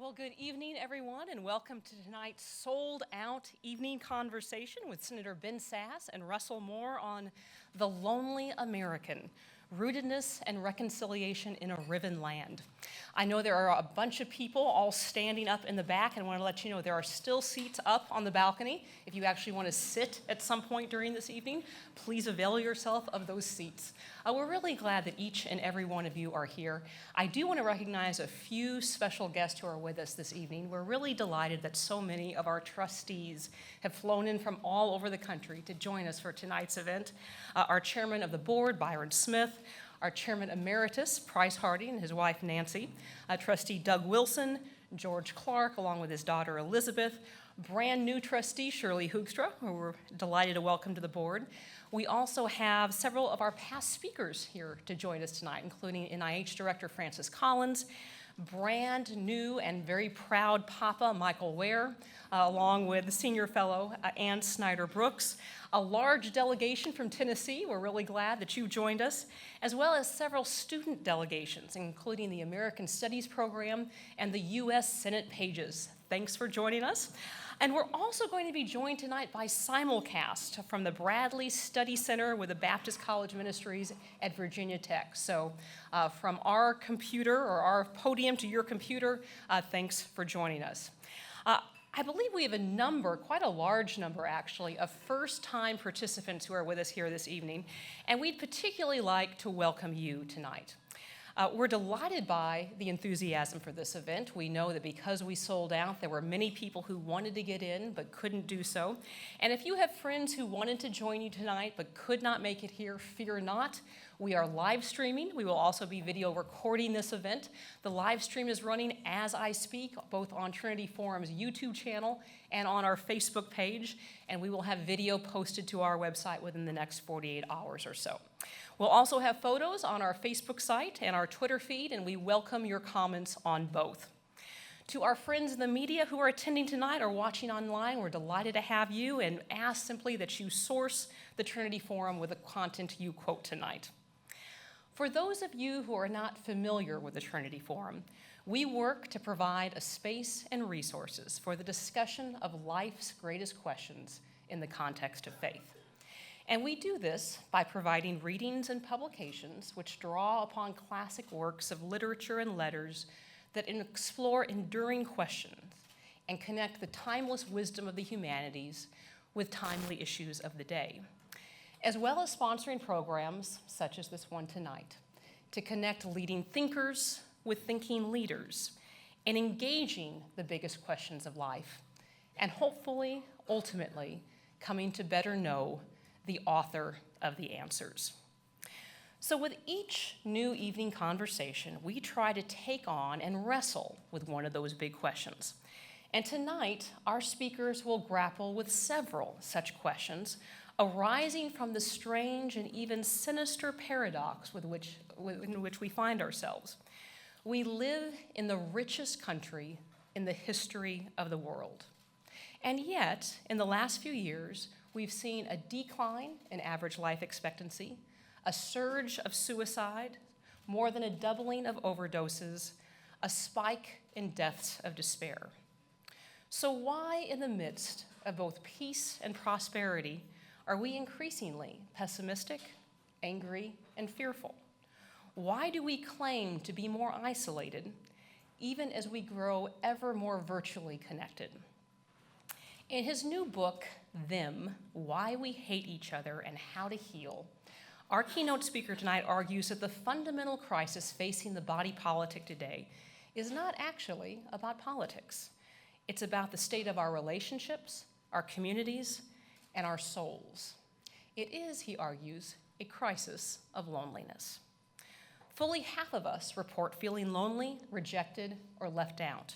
Well, good evening, everyone, and welcome to tonight's sold-out evening conversation with Senator Ben Sasse and Russell Moore on The Lonely American, Rootedness and Reconciliation in a Riven Land. I know there are a bunch of people all standing up in the back, and I want to let you know there are still seats up on the balcony. If you actually want to sit at some point during this evening, please avail yourself of those seats. We're really glad that each and every one of you are here. I do want to recognize a few special guests who are with us this evening. We're really delighted that so many of our trustees have flown in from all over the country to join us for tonight's event. Our chairman of the board, Byron Smith, our chairman emeritus, Price Hardy, and his wife, Nancy, trustee Doug Wilson, George Clark, along with his daughter, Elizabeth, brand new trustee, Shirley Hoogstra, who we're delighted to welcome to the board. We also have several of our past speakers here to join us tonight, including NIH Director Francis Collins, brand new and very proud Papa Michael Ware, along with the senior fellow Ann Snyder Brooks, a large delegation from Tennessee. We're really glad that you joined us, as well as several student delegations, including the American Studies program and the U.S. Senate pages. Thanks for joining us. And we're also going to be joined tonight by simulcast from the Bradley Study Center with the Baptist College Ministries at Virginia Tech. So from our computer or our podium to your computer, thanks for joining us. I believe we have a number, quite a large number actually, of first-time participants who are with us here this evening, and we'd particularly like to welcome you tonight. We're delighted by the enthusiasm for this event. We know that because we sold out, there were many people who wanted to get in but couldn't do so. And if you have friends who wanted to join you tonight but could not make it here, fear not. We are live streaming. We will also be video recording this event. The live stream is running as I speak, both on Trinity Forum's YouTube channel and on our Facebook page, and we will have video posted to our website within the next 48 hours or so. We'll also have photos on our Facebook site and our Twitter feed, and we welcome your comments on both. To our friends in the media who are attending tonight or watching online, we're delighted to have you and ask simply that you source the Trinity Forum with the content you quote tonight. For those of you who are not familiar with the Trinity Forum, we work to provide a space and resources for the discussion of life's greatest questions in the context of faith. And we do this by providing readings and publications which draw upon classic works of literature and letters that explore enduring questions and connect the timeless wisdom of the humanities with timely issues of the day, as well as sponsoring programs such as this one tonight to connect leading thinkers with thinking leaders and engaging the biggest questions of life, and hopefully, ultimately, coming to better know the author of the answers. So with each new evening conversation, we try to take on and wrestle with one of those big questions. And tonight, our speakers will grapple with several such questions arising from the strange and even sinister paradox in which we find ourselves. We live in the richest country in the history of the world. And yet, in the last few years, we've seen a decline in average life expectancy, a surge of suicide, more than a doubling of overdoses, a spike in deaths of despair. So why, in the midst of both peace and prosperity, are we increasingly pessimistic, angry, and fearful? Why do we claim to be more isolated, even as we grow ever more virtually connected? In his new book, Them, Why We Hate Each Other and How to Heal, our keynote speaker tonight argues that the fundamental crisis facing the body politic today is not actually about politics. It's about the state of our relationships, our communities, and our souls. It is, he argues, a crisis of loneliness. Fully half of us report feeling lonely, rejected, or left out.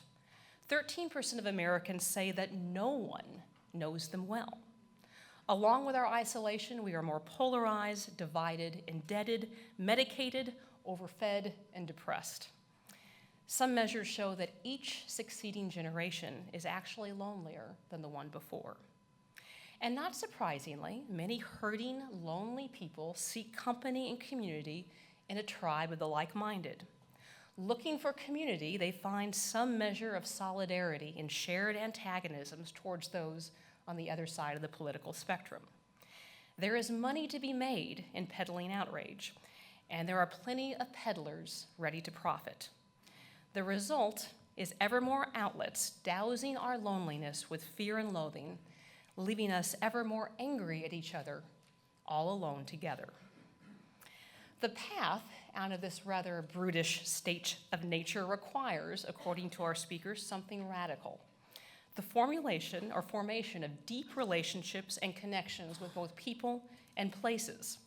13% of Americans say that no one knows them well. Along with our isolation, we are more polarized, divided, indebted, medicated, overfed, and depressed. Some measures show that each succeeding generation is actually lonelier than the one before. And not surprisingly, many hurting, lonely people seek company and community in a tribe of the like-minded. Looking for community, they find some measure of solidarity in shared antagonisms towards those on the other side of the political spectrum. There is money to be made in peddling outrage, and there are plenty of peddlers ready to profit. The result is ever more outlets dousing our loneliness with fear and loathing, leaving us ever more angry at each other, all alone together. The path out of this rather brutish state of nature requires, according to our speakers, something radical. The formation of deep relationships and connections with both people and places.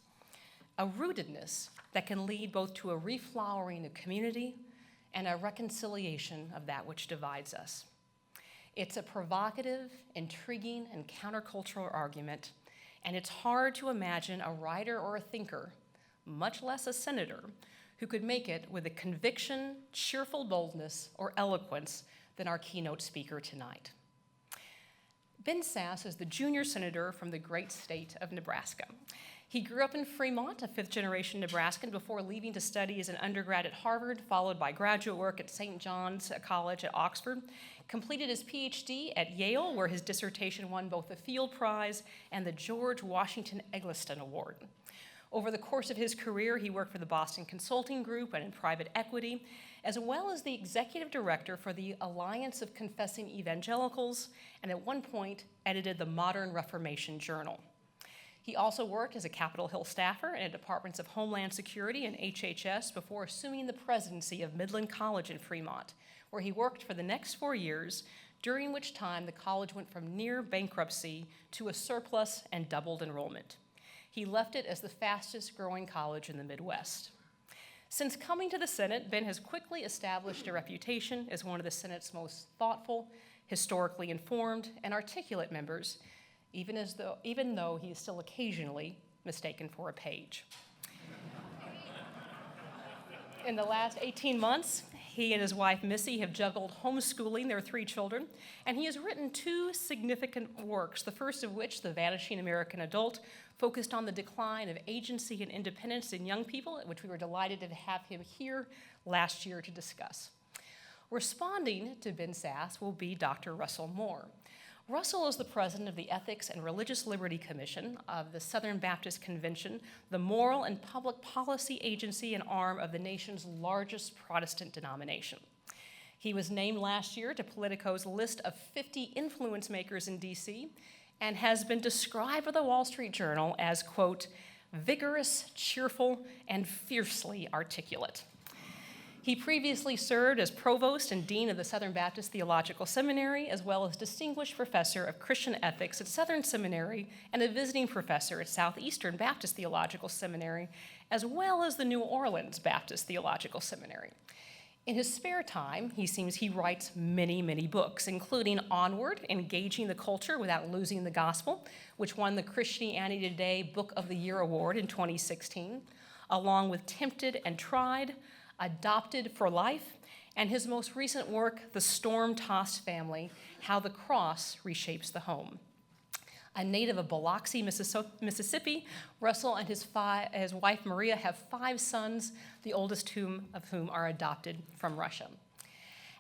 A rootedness that can lead both to a reflowering of community and a reconciliation of that which divides us. It's a provocative, intriguing, and countercultural argument, and it's hard to imagine a writer or a thinker, much less a senator, who could make it with a conviction, cheerful boldness, or eloquence than our keynote speaker tonight. Ben Sasse is the junior senator from the great state of Nebraska. He grew up in Fremont, a fifth-generation Nebraskan, before leaving to study as an undergrad at Harvard, followed by graduate work at St. John's College at Oxford. Completed his PhD at Yale, where his dissertation won both the Field Prize and the George Washington Eggleston Award. Over the course of his career, he worked for the Boston Consulting Group and in private equity, as well as the executive director for the Alliance of Confessing Evangelicals, and at one point edited the Modern Reformation Journal. He also worked as a Capitol Hill staffer in the Departments of Homeland Security and HHS before assuming the presidency of Midland College in Fremont, where he worked for the next 4 years, during which time the college went from near bankruptcy to a surplus and doubled enrollment. He left it as the fastest growing college in the Midwest. Since coming to the Senate, Ben has quickly established a reputation as one of the Senate's most thoughtful, historically informed, and articulate members, even though he is still occasionally mistaken for a page. In the last 18 months, he and his wife, Missy, have juggled homeschooling their 3 children, and he has written 2 significant works, the first of which, The Vanishing American Adult, focused on the decline of agency and independence in young people, which we were delighted to have him here last year to discuss. Responding to Ben Sasse will be Dr. Russell Moore. Russell is the president of the Ethics and Religious Liberty Commission of the Southern Baptist Convention, the moral and public policy agency and arm of the nation's largest Protestant denomination. He was named last year to Politico's list of 50 influence makers in DC and has been described by the Wall Street Journal as, quote, vigorous, cheerful, and fiercely articulate. He previously served as provost and dean of the Southern Baptist Theological Seminary, as well as distinguished professor of Christian ethics at Southern Seminary and a visiting professor at Southeastern Baptist Theological Seminary, as well as the New Orleans Baptist Theological Seminary. In his spare time, he writes many, many books, including Onward, Engaging the Culture Without Losing the Gospel, which won the Christianity Today Book of the Year Award in 2016, along with Tempted and Tried, Adopted for Life, and his most recent work, The Storm-Tossed Family, How the Cross Reshapes the Home. A native of Biloxi, Mississippi, Russell and his wife Maria have 5 sons, the oldest of whom are adopted from Russia.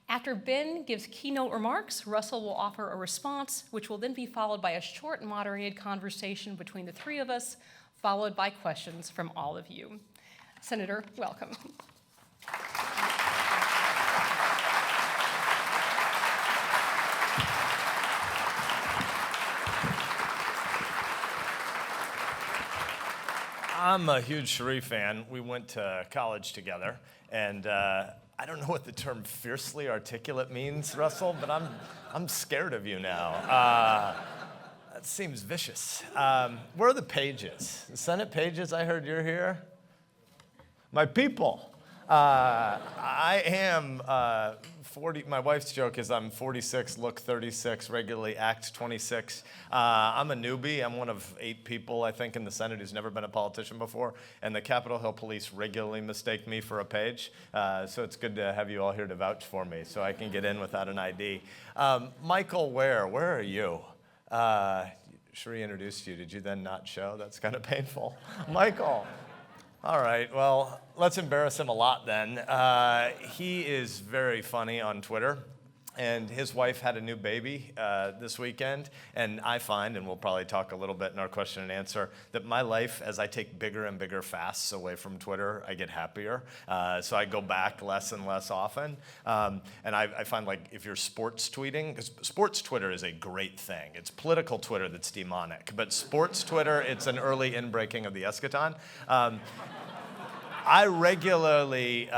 After Ben gives keynote remarks, Russell will offer a response, which will then be followed by a short moderated conversation between the 3 of us, followed by questions from all of you. Senator, welcome. I'm a huge Cherie fan. We went to college together, and I don't know what the term fiercely articulate means, Russell, but I'm scared of you now. That seems vicious. Where are the pages? The Senate pages, I heard you're here. My people. I am 40. My wife's joke is I'm 46, look 36, regularly act 26. I'm a newbie. I'm one of 8 people, I think, in the Senate who's never been a politician before. And the Capitol Hill police regularly mistake me for a page. So it's good to have you all here to vouch for me so I can get in without an ID. Michael Ware are you? Cherie introduced you. Did you then not show? That's kind of painful. Michael. All right, well, let's embarrass him a lot then. He is very funny on Twitter, and his wife had a new baby this weekend, and I find, and we'll probably talk a little bit in our question and answer, that my life, as I take bigger and bigger fasts away from Twitter, I get happier. So I go back less and less often. And I find, like, if you're sports tweeting, because sports Twitter is a great thing. It's political Twitter that's demonic, but sports Twitter, it's an early inbreaking of the eschaton. I regularly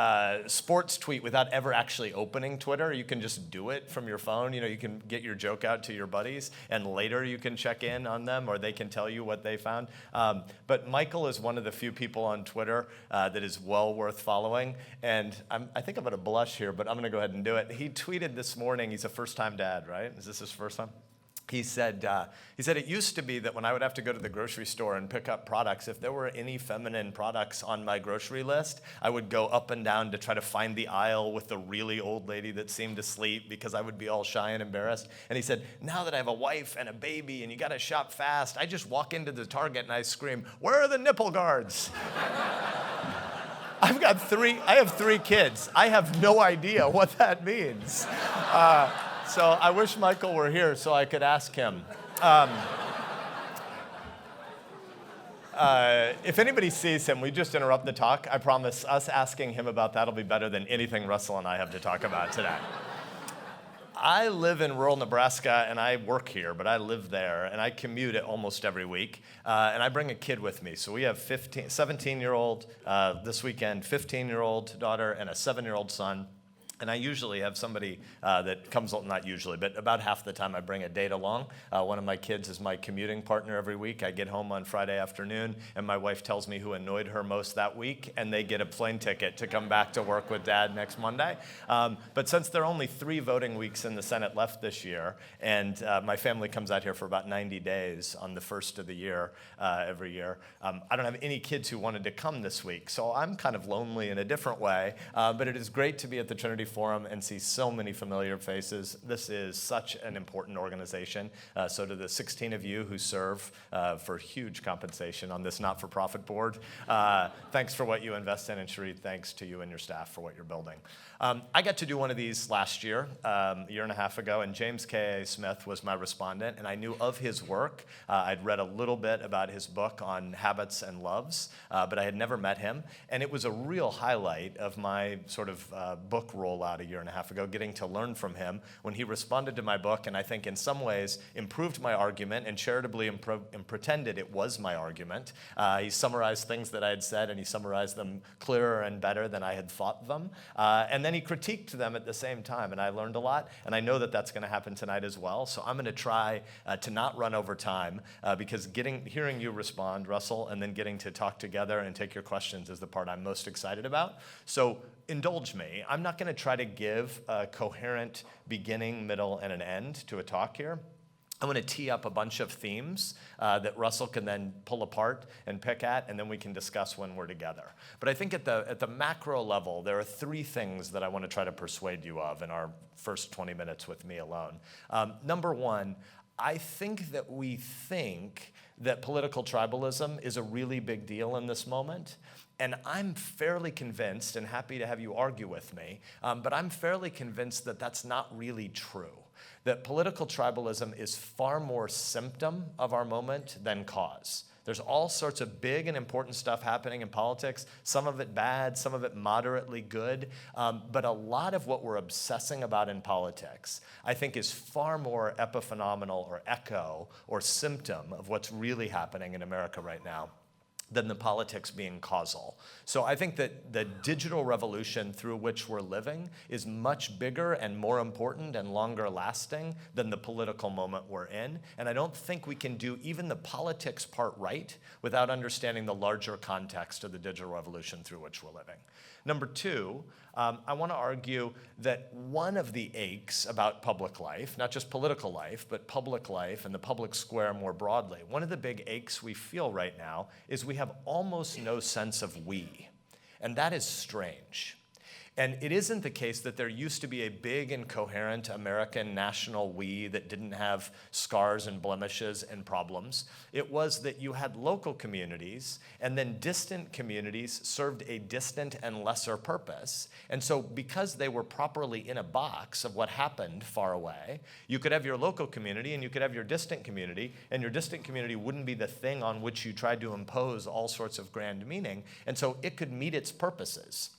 sports tweet without ever actually opening Twitter. You can just do it from your phone. You know, you can get your joke out to your buddies, and later you can check in on them, or they can tell you what they found. But Michael is one of the few people on Twitter that is well worth following. And I think I'm going to blush here, but I'm going to go ahead and do it. He tweeted this morning. He's a first-time dad, right? Is this his first time? He said, it used to be that when I would have to go to the grocery store and pick up products, if there were any feminine products on my grocery list, I would go up and down to try to find the aisle with the really old lady that seemed to sleep because I would be all shy and embarrassed. And he said, now that I have a wife and a baby and you got to shop fast, I just walk into the Target and I scream, where are the nipple guards? I have three kids. I have no idea what that means. So I wish Michael were here so I could ask him. If anybody sees him, we just interrupt the talk. I promise us asking him about that will be better than anything Russell and I have to talk about today. I live in rural Nebraska, and I work here, but I live there, and I commute it almost every week, and I bring a kid with me. So we have 17-year-old this weekend, 15-year-old daughter, and a 7-year-old son. And I usually have somebody that comes, not usually, but about half the time I bring a date along. One of my kids is my commuting partner every week. I get home on Friday afternoon, and my wife tells me who annoyed her most that week, and they get a plane ticket to come back to work with Dad next Monday. But since there are only 3 voting weeks in the Senate left this year, and my family comes out here for about 90 days on the first of the year every year, I don't have any kids who wanted to come this week. So I'm kind of lonely in a different way, but it is great to be at the Trinity Forum and see so many familiar faces. This is such an important organization. So to the 16 of you who serve for huge compensation on this not-for-profit board, thanks for what you invest in, and Sheree, thanks to you and your staff for what you're building. I got to do one of these last year, a year and a half ago, and James K.A. Smith was my respondent, and I knew of his work. I'd read a little bit about his book on habits and loves, but I had never met him, and it was a real highlight of my sort of book rollout a year and a half ago, getting to learn from him when he responded to my book, and I think in some ways improved my argument and charitably pretended it was my argument. He summarized things that I had said, and he summarized them clearer and better than I had thought them, and then he critiqued them at the same time, and I learned a lot, and I know that that's going to happen tonight as well, so I'm going to try to not run over time, because hearing you respond, Russell, and then getting to talk together and take your questions is the part I'm most excited about. So indulge me. I'm not going to try to give a coherent beginning, middle, and an end to a talk here. I'm going to tee up a bunch of themes that Russell can then pull apart and pick at, and then we can discuss when we're together. But I think at the macro level, there are 3 things that I want to try to persuade you of in our first 20 minutes with me alone. Number 1, I think that political tribalism is a really big deal in this moment. And I'm fairly convinced, and happy to have you argue with me, but I'm fairly convinced that that's not really true. That political tribalism is far more symptom of our moment than cause. There's all sorts of big and important stuff happening in politics, some of it bad, some of it moderately good, but a lot of what we're obsessing about in politics, I think, is far more epiphenomenal or echo or symptom of what's really happening in America right now than the politics being causal. So I think that the digital revolution through which we're living is much bigger and more important and longer lasting than the political moment we're in. And I don't think we can do even the politics part right without understanding the larger context of the digital revolution through which we're living. Number 2, I want to argue that one of the aches about public life, not just political life, but public life and the public square more broadly, one of the big aches we feel right now is we have almost no sense of we. And that is strange. And it isn't the case that there used to be a big and coherent American national we that didn't have scars and blemishes and problems. It was that you had local communities, and then distant communities served a distant and lesser purpose. And so because they were properly in a box of what happened far away, you could have your local community and you could have your distant community, and your distant community wouldn't be the thing on which you tried to impose all sorts of grand meaning. And so it could meet its purposes.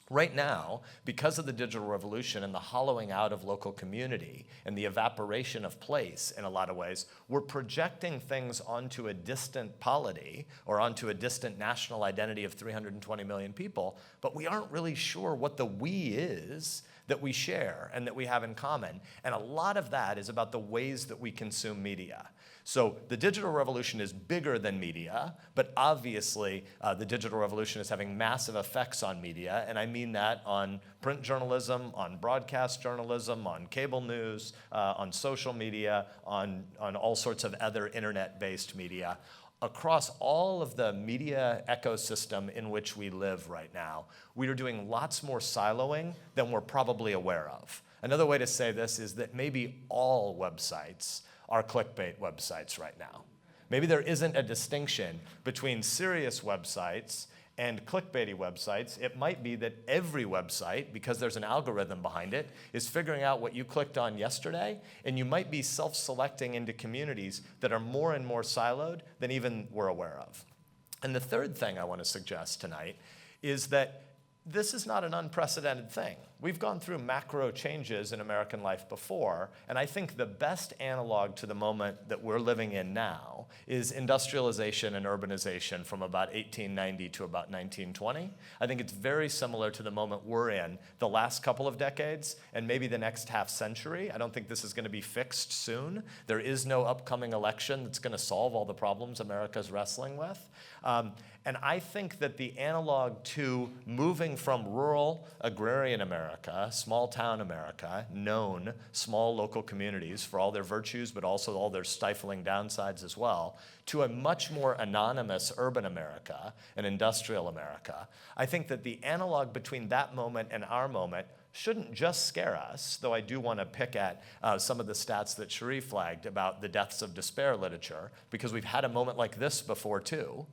Right now, because of the digital revolution and the hollowing out of local community and the evaporation of place in a lot of ways, we're projecting things onto a distant polity or onto a distant national identity of 320 million people, but we aren't really sure what the we is that we share and that we have in common. And a lot of that is about the ways that we consume media. So the digital revolution is bigger than media, but obviously the digital revolution is having massive effects on media, and I mean that on print journalism, on broadcast journalism, on cable news, on social media, on all sorts of other internet-based media. Across all of the media ecosystem in which we live right now, we are doing lots more siloing than we're probably aware of. Another way to say this is that maybe all websites are clickbait websites right now. Maybe there isn't a distinction between serious websites and clickbaity websites. It might be that every website, because there's an algorithm behind it, is figuring out what you clicked on yesterday, and you might be self-selecting into communities that are more and more siloed than even we're aware of. And the third thing I want to suggest tonight is that this is not an unprecedented thing. We've gone through macro changes in American life before, and I think the best analog to the moment that we're living in now is industrialization and urbanization from about 1890 to about 1920. I think it's very similar to the moment we're in the last couple of decades and maybe the next half century. I don't think this is going to be fixed soon. There is no upcoming election that's going to solve all the problems America's wrestling with. And I think that the analog to moving from rural agrarian America, small town America, known small local communities for all their virtues, but also all their stifling downsides as well, to a much more anonymous urban America, an industrial America, I think that the analog between that moment and our moment shouldn't just scare us, though I do want to pick at some of the stats that Cherie flagged about the deaths of despair literature, because we've had a moment like this before too,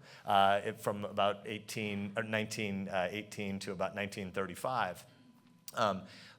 from about 1918 to about 1935.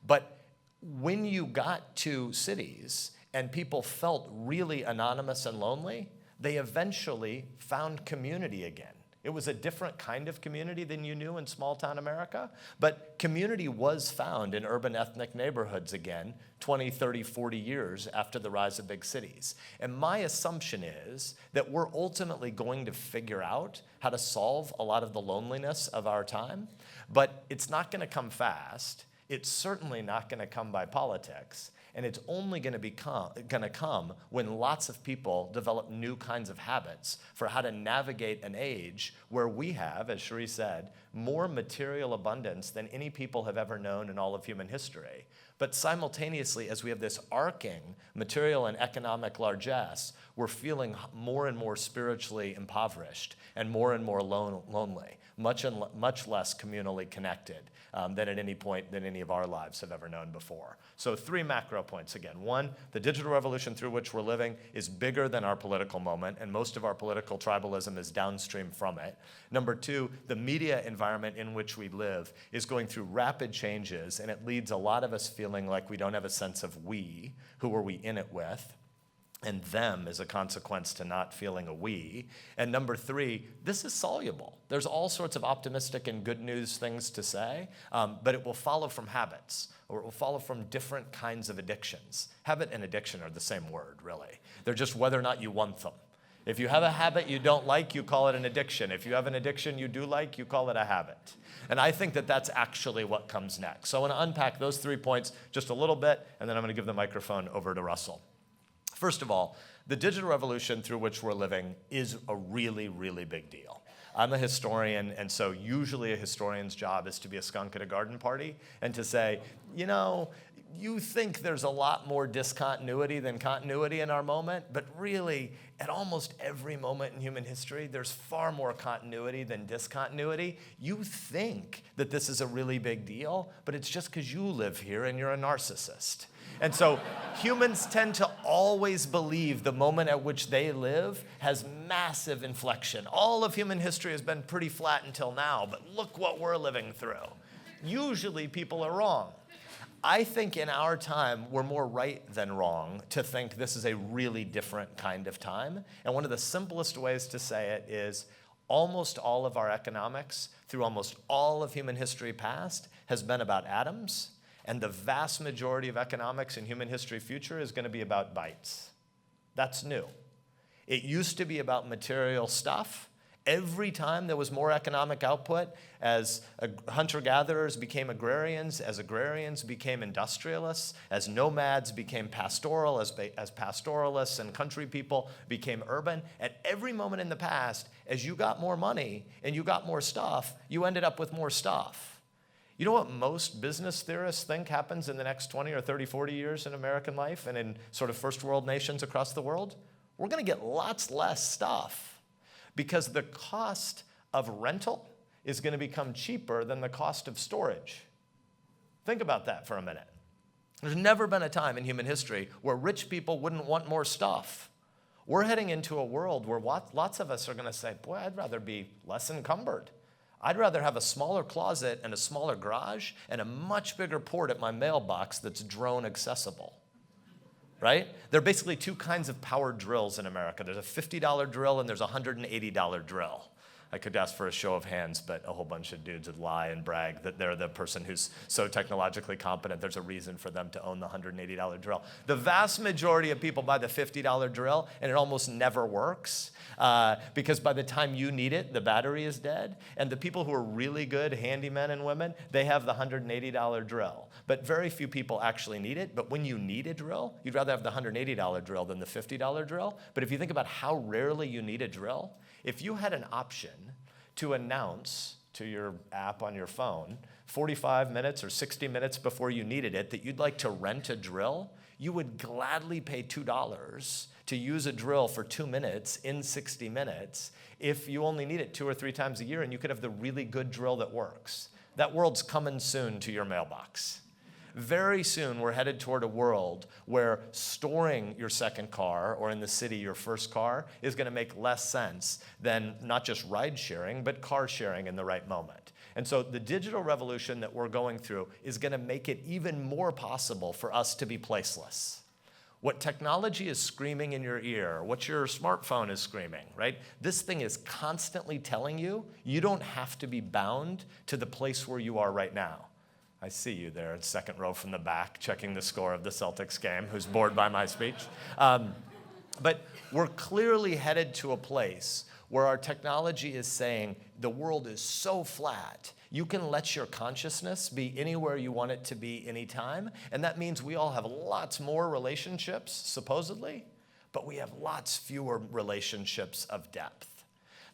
But when you got to cities and people felt really anonymous and lonely, they eventually found community again. It was a different kind of community than you knew in small town America, but community was found in urban ethnic neighborhoods again 20, 30, 40 years after the rise of big cities. And my assumption is that we're ultimately going to figure out how to solve a lot of the loneliness of our time, but it's not going to come fast. It's certainly not going to come by politics. And it's only going to come when lots of people develop new kinds of habits for how to navigate an age where we have, as Cherie said, more material abundance than any people have ever known in all of human history. But simultaneously, as we have this arcing material and economic largesse, we're feeling more and more spiritually impoverished and more lonely, much less communally connected than at any point than any of our lives have ever known before. So 3 macro points again. 1, the digital revolution through which we're living is bigger than our political moment, and most of our political tribalism is downstream from it. Number 2, the media environment in which we live is going through rapid changes, and it leads a lot of us feeling like we don't have a sense of we, who are we in it with, and them as a consequence to not feeling a we. And number 3, this is soluble. There's all sorts of optimistic and good news things to say, but it will follow from habits, or it will follow from different kinds of addictions. Habit and addiction are the same word, really. They're just whether or not you want them. If you have a habit you don't like, you call it an addiction. If you have an addiction you do like, you call it a habit. And I think that that's actually what comes next. So I want to unpack those 3 points just a little bit, and then I'm going to give the microphone over to Russell. First of all, the digital revolution through which we're living is a really, really big deal. I'm a historian, and so usually a historian's job is to be a skunk at a garden party and to say, you know, you think there's a lot more discontinuity than continuity in our moment, but really, at almost every moment in human history, there's far more continuity than discontinuity. You think that this is a really big deal, but it's just because you live here and you're a narcissist. And so humans tend to always believe the moment at which they live has massive inflection. All of human history has been pretty flat until now, but look what we're living through. Usually people are wrong. I think in our time, we're more right than wrong to think this is a really different kind of time. And one of the simplest ways to say it is almost all of our economics through almost all of human history past has been about atoms. And the vast majority of economics in human history future is going to be about bytes. That's new. It used to be about material stuff. Every time there was more economic output, as hunter-gatherers became agrarians, as agrarians became industrialists, as nomads became pastoral, as pastoralists and country people became urban, at every moment in the past, as you got more money and you got more stuff, you ended up with more stuff. You know what most business theorists think happens in the next 20 or 30, 40 years in American life and in sort of first world nations across the world? We're going to get lots less stuff. Because the cost of rental is going to become cheaper than the cost of storage. Think about that for a minute. There's never been a time in human history where rich people wouldn't want more stuff. We're heading into a world where lots of us are going to say, boy, I'd rather be less encumbered. I'd rather have a smaller closet and a smaller garage and a much bigger port at my mailbox that's drone accessible. Right? There are basically two kinds of powered drills in America. There's a $50 drill and there's a $180 drill. I could ask for a show of hands, but a whole bunch of dudes would lie and brag that they're the person who's so technologically competent, there's a reason for them to own the $180 drill. The vast majority of people buy the $50 drill, and it almost never works because by the time you need it, the battery is dead. And the people who are really good handymen and women, they have the $180 drill. But very few people actually need it. But when you need a drill, you'd rather have the $180 drill than the $50 drill. But if you think about how rarely you need a drill, if you had an option to announce to your app on your phone 45 minutes or 60 minutes before you needed it that you'd like to rent a drill, you would gladly pay $2 to use a drill for 2 minutes in 60 minutes if you only need it 2 or 3 times a year and you could have the really good drill that works. That world's coming soon to your mailbox. Very soon, we're headed toward a world where storing your second car, or in the city, your first car, is going to make less sense than not just ride sharing, but car sharing in the right moment. And so the digital revolution that we're going through is going to make it even more possible for us to be placeless. What technology is screaming in your ear, what your smartphone is screaming, right? This thing is constantly telling you, you don't have to be bound to the place where you are right now. I see you there, second row from the back, checking the score of the Celtics game, who's bored by my speech. But we're clearly headed to a place where our technology is saying the world is so flat, you can let your consciousness be anywhere you want it to be anytime. And that means we all have lots more relationships, supposedly, but we have lots fewer relationships of depth.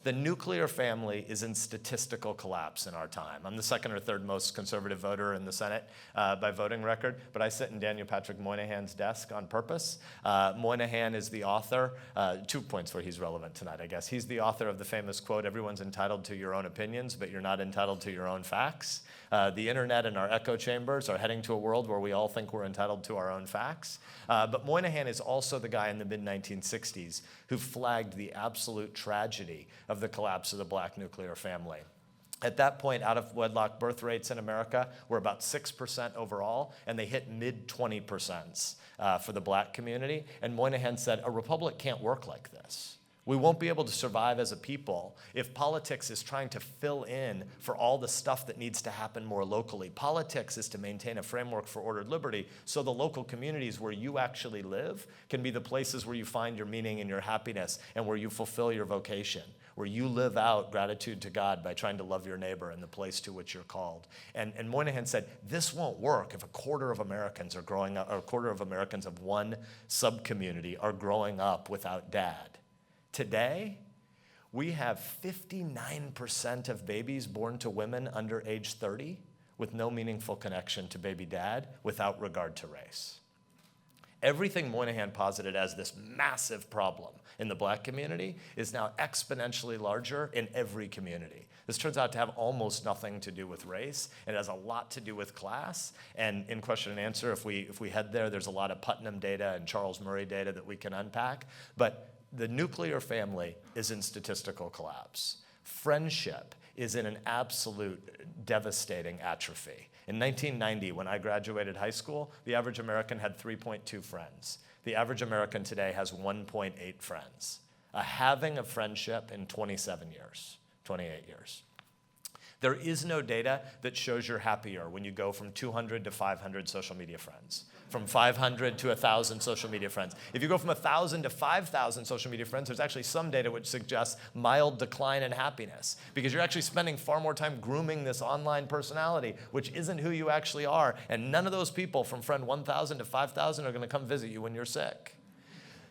The nuclear family is in statistical collapse in our time. I'm the second or third most conservative voter in the Senate by voting record, but I sit in Daniel Patrick Moynihan's desk on purpose. Moynihan is the author, 2 points where he's relevant tonight, I guess. He's the author of the famous quote, "Everyone's entitled to your own opinions, but you're not entitled to your own facts." The internet and our echo chambers are heading to a world where we all think we're entitled to our own facts. But Moynihan is also the guy in the mid-1960s who flagged the absolute tragedy of the collapse of the black nuclear family. At that point, out-of-wedlock birth rates in America were about 6% overall, and they hit mid-20% for the black community. And Moynihan said, a republic can't work like this. We won't be able to survive as a people if politics is trying to fill in for all the stuff that needs to happen more locally. Politics is to maintain a framework for ordered liberty so the local communities where you actually live can be the places where you find your meaning and your happiness and where you fulfill your vocation, where you live out gratitude to God by trying to love your neighbor in the place to which you're called. And Moynihan said, this won't work if a quarter of Americans are growing up, or a quarter of Americans of one sub-community are growing up without dad. Today, we have 59% of babies born to women under age 30 with no meaningful connection to baby dad without regard to race. Everything Moynihan posited as this massive problem in the black community is now exponentially larger in every community. This turns out to have almost nothing to do with race. It has a lot to do with class. And in question and answer, if we head there, there's a lot of Putnam data and Charles Murray data that we can unpack. But the nuclear family is in statistical collapse. Friendship is in an absolute devastating atrophy. In 1990, when I graduated high school, the average American had 3.2 friends. The average American today has 1.8 friends. A halving of friendship in 28 years. There is no data that shows you're happier when you go from 200 to 500 social media friends, from 500 to 1,000 social media friends. If you go from 1,000 to 5,000 social media friends, there's actually some data which suggests mild decline in happiness because you're actually spending far more time grooming this online personality, which isn't who you actually are. And none of those people from friend 1,000 to 5,000 are going to come visit you when you're sick.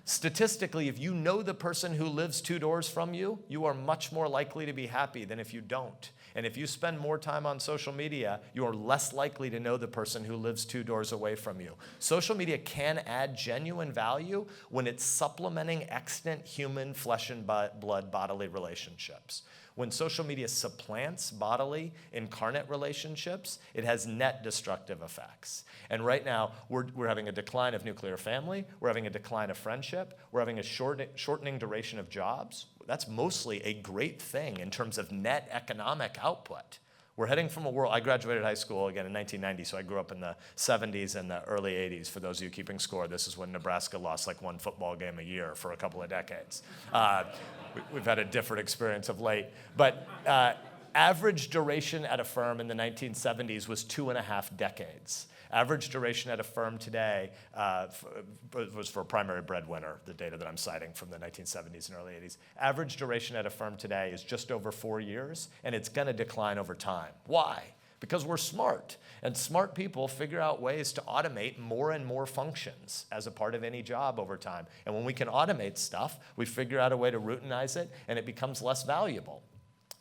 Statistically, if you know the person who lives 2 doors from you, you are much more likely to be happy than if you don't. And if you spend more time on social media, you are less likely to know the person who lives 2 doors away from you. Social media can add genuine value when it's supplementing extant human flesh and blood bodily relationships. When social media supplants bodily incarnate relationships, it has net destructive effects. And right now, we're having a decline of nuclear family, we're having a decline of friendship, we're having a shortening duration of jobs. That's mostly a great thing in terms of net economic output. We're heading from a world, I graduated high school again in 1990, so I grew up in the 70s and the early 80s. For those of you keeping score, this is when Nebraska lost like 1 football game a year for a couple of decades. We've had a different experience of late. But average duration at a firm in the 1970s was 2.5 decades. Average duration at a firm today was for a primary breadwinner, the data that I'm citing from the 1970s and early 80s. Average duration at a firm today is just over 4 years, and it's going to decline over time. Why? Because we're smart, and smart people figure out ways to automate more and more functions as a part of any job over time. And when we can automate stuff, we figure out a way to routinize it, and it becomes less valuable.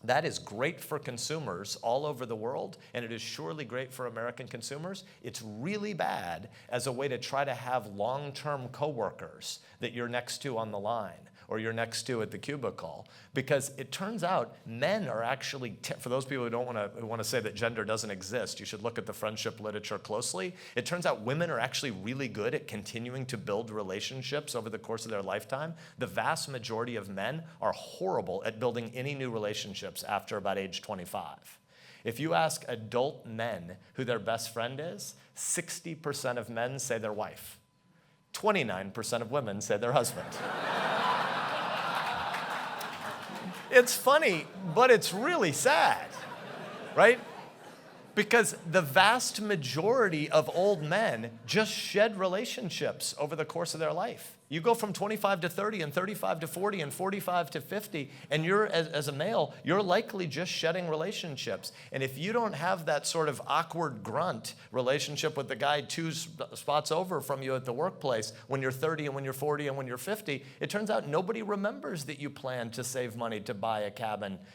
That is great for consumers all over the world, and it is surely great for American consumers. It's really bad as a way to try to have long-term coworkers that you're next to on the line or you're next to at the cubicle, because it turns out men are actually, for those people who want to say that gender doesn't exist, you should look at the friendship literature closely. It turns out women are actually really good at continuing to build relationships over the course of their lifetime. The vast majority of men are horrible at building any new relationships after about age 25. If you ask adult men who their best friend is, 60% of men say their wife. 29% of women say their husband. It's funny, but it's really sad, right? Because the vast majority of old men just shed relationships over the course of their life. You go from 25 to 30 and 35 to 40 and 45 to 50, and you're, as a male, you're likely just shedding relationships. And if you don't have that sort of awkward grunt relationship with the guy 2 spots over from you at the workplace when you're 30 and when you're 40 and when you're 50, it turns out nobody remembers that you planned to save money to buy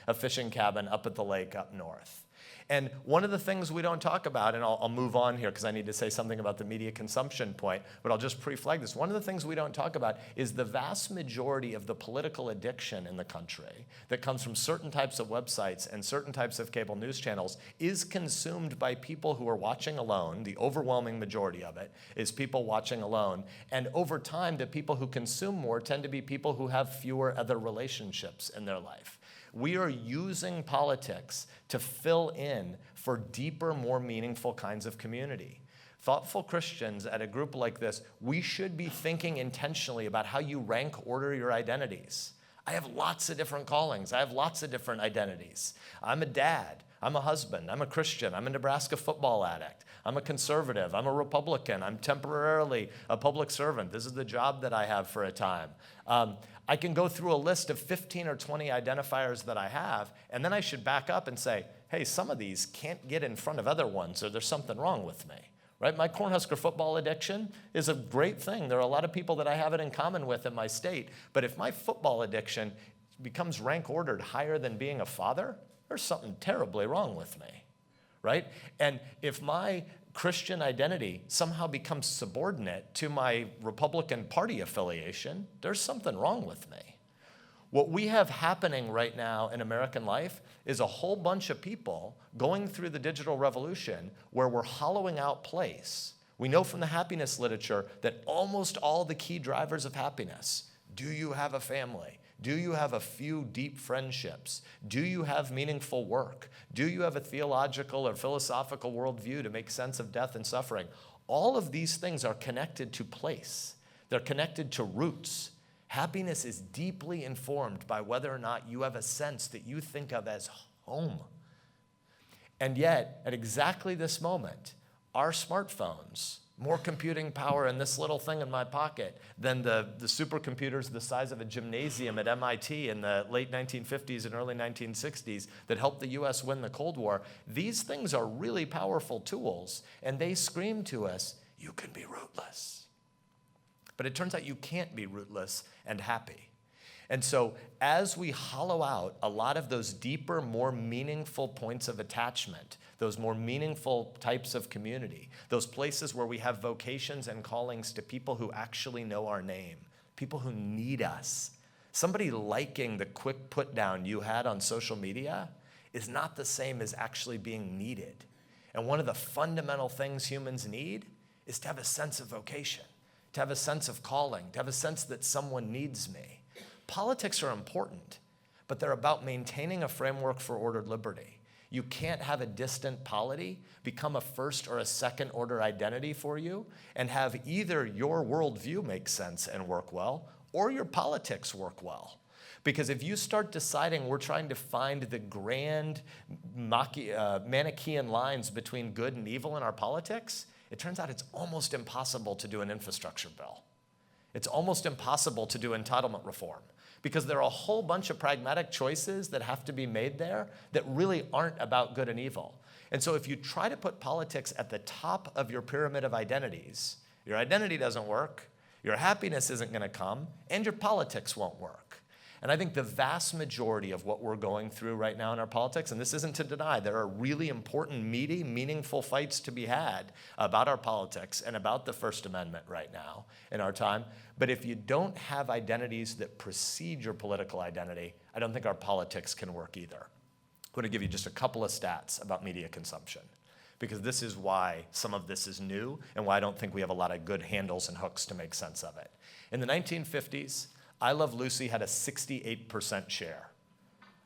a fishing cabin up at the lake up north. And one of the things we don't talk about, and I'll move on here because I need to say something about the media consumption point, but I'll just pre-flag this. One of the things we don't talk about is the vast majority of the political addiction in the country that comes from certain types of websites and certain types of cable news channels is consumed by people who are watching alone. The overwhelming majority of it is people watching alone. And over time, the people who consume more tend to be people who have fewer other relationships in their life. We are using politics to fill in for deeper, more meaningful kinds of community. Thoughtful Christians at a group like this, we should be thinking intentionally about how you rank order your identities. I have lots of different callings. I have lots of different identities. I'm a dad. I'm a husband. I'm a Christian. I'm a Nebraska football addict. I'm a conservative. I'm a Republican. I'm temporarily a public servant. This is the job that I have for a time. I can go through a list of 15 or 20 identifiers that I have, and then I should back up and say, hey, some of these can't get in front of other ones, or there's something wrong with me. Right? My Cornhusker football addiction is a great thing. There are a lot of people that I have it in common with in my state, but if my football addiction becomes rank ordered higher than being a father, there's something terribly wrong with me. right? And if my Christian identity somehow becomes subordinate to my Republican Party affiliation, there's something wrong with me. What we have happening right now in American life is a whole bunch of people going through the digital revolution where we're hollowing out place. We know from the happiness literature that almost all the key drivers of happiness, do you have a family? Do you have a few deep friendships? Do you have meaningful work? Do you have a theological or philosophical worldview to make sense of death and suffering? All of these things are connected to place. They're connected to roots. Happiness is deeply informed by whether or not you have a sense that you think of as home. And yet, at exactly this moment, our smartphones, more computing power in this little thing in my pocket than the supercomputers the size of a gymnasium at MIT in the late 1950s and early 1960s that helped the US win the Cold War, these things are really powerful tools, and they scream to us, you can be rootless. But it turns out you can't be rootless and happy. And so as we hollow out a lot of those deeper, more meaningful points of attachment, those more meaningful types of community, those places where we have vocations and callings to people who actually know our name, people who need us. Somebody liking the quick put down you had on social media is not the same as actually being needed. And one of the fundamental things humans need is to have a sense of vocation, to have a sense of calling, to have a sense that someone needs me. Politics are important, but they're about maintaining a framework for ordered liberty. You can't have a distant polity become a first or a second order identity for you and have either your worldview make sense and work well or your politics work well. Because if you start deciding we're trying to find the grand Manichaean lines between good and evil in our politics, it turns out it's almost impossible to do an infrastructure bill. It's almost impossible to do entitlement reform because there are a whole bunch of pragmatic choices that have to be made there that really aren't about good and evil. And so if you try to put politics at the top of your pyramid of identities, your identity doesn't work, your happiness isn't going to come, and your politics won't work. And I think the vast majority of what we're going through right now in our politics, and this isn't to deny, there are really important, meaty, meaningful fights to be had about our politics and about the First Amendment right now in our time. But if you don't have identities that precede your political identity, I don't think our politics can work either. I'm going to give you just a couple of stats about media consumption, because this is why some of this is new and why I don't think we have a lot of good handles and hooks to make sense of it. In the 1950s, I Love Lucy had a 68% share.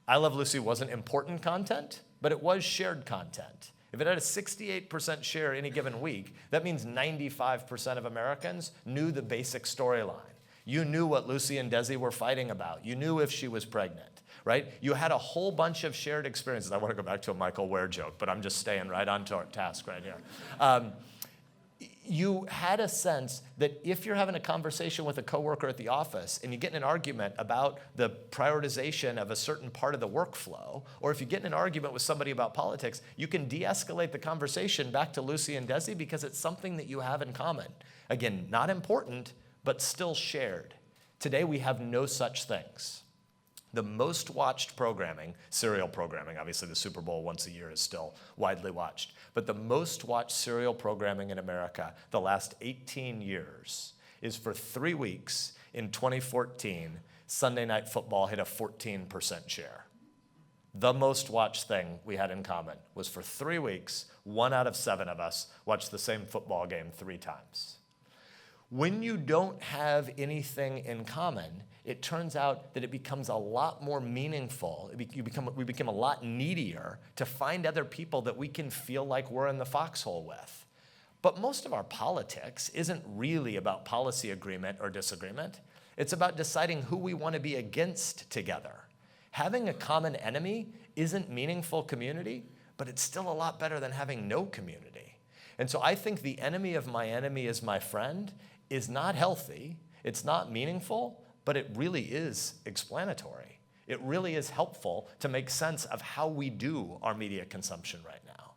I Love Lucy wasn't important content, but it was shared content. If it had a 68% share any given week, that means 95% of Americans knew the basic storyline. You knew what Lucy and Desi were fighting about. You knew if she was pregnant, right? You had a whole bunch of shared experiences. I want to go back to a Michael Ware joke, but I'm just staying right on task right here. You had a sense that if you're having a conversation with a coworker at the office and you get in an argument about the prioritization of a certain part of the workflow, or if you get in an argument with somebody about politics, you can de-escalate the conversation back to Lucy and Desi because it's something that you have in common. Again, not important, but still shared. Today we have no such things. The most watched programming, serial programming, obviously the Super Bowl once a year is still widely watched, but the most watched serial programming in America the last 18 years is for 3 weeks in 2014, Sunday Night Football hit a 14% share. The most watched thing we had in common was for 3 weeks, 1 out of 7 of us watched the same football game 3 times. When you don't have anything in common, it turns out that it becomes a lot more meaningful. We become a lot needier to find other people that we can feel like we're in the foxhole with. But most of our politics isn't really about policy agreement or disagreement. It's about deciding who we want to be against together. Having a common enemy isn't meaningful community, but it's still a lot better than having no community. And so I think the enemy of my enemy is my friend is not healthy, it's not meaningful, but it really is explanatory. It really is helpful to make sense of how we do our media consumption right now.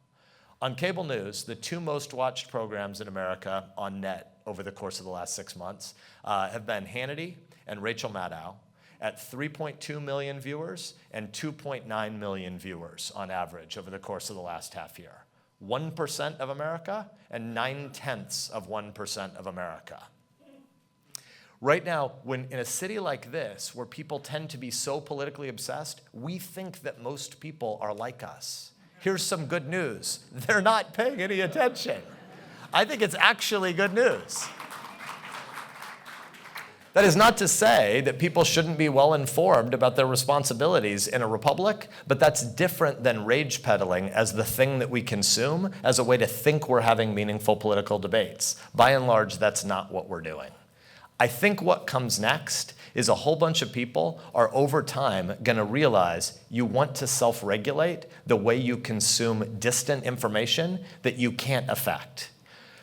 On cable news, the 2 most watched programs in America on net over the course of the last 6 months have been Hannity and Rachel Maddow at 3.2 million viewers and 2.9 million viewers on average over the course of the last half year. 1% of America and 0.9% of America. Right now, when in a city like this, where people tend to be so politically obsessed, we think that most people are like us. Here's some good news. They're not paying any attention. I think it's actually good news. That is not to say that people shouldn't be well informed about their responsibilities in a republic, but that's different than rage peddling as the thing that we consume as a way to think we're having meaningful political debates. By and large, that's not what we're doing. I think what comes next is a whole bunch of people are over time going to realize you want to self-regulate the way you consume distant information that you can't affect.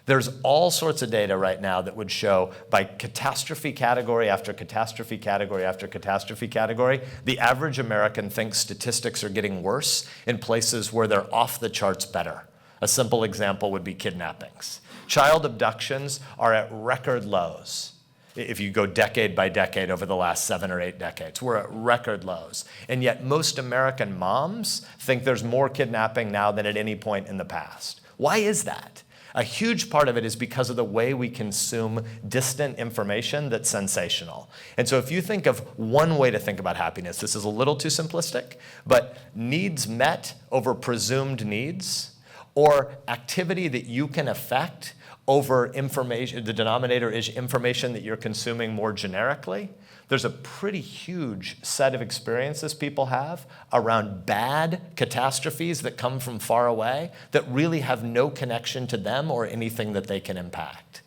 There's all sorts of data right now that would show by catastrophe category after catastrophe category after catastrophe category, the average American thinks statistics are getting worse in places where they're off the charts better. A simple example would be kidnappings. Child abductions are at record lows. If you go decade by decade over the last 7 or 8 decades, we're at record lows. And yet most American moms think there's more kidnapping now than at any point in the past. Why is that? A huge part of it is because of the way we consume distant information that's sensational. And so if you think of one way to think about happiness, this is a little too simplistic, but needs met over presumed needs, or activity that you can affect over information, the denominator is information that you're consuming more generically. There's a pretty huge set of experiences people have around bad catastrophes that come from far away that really have no connection to them or anything that they can impact.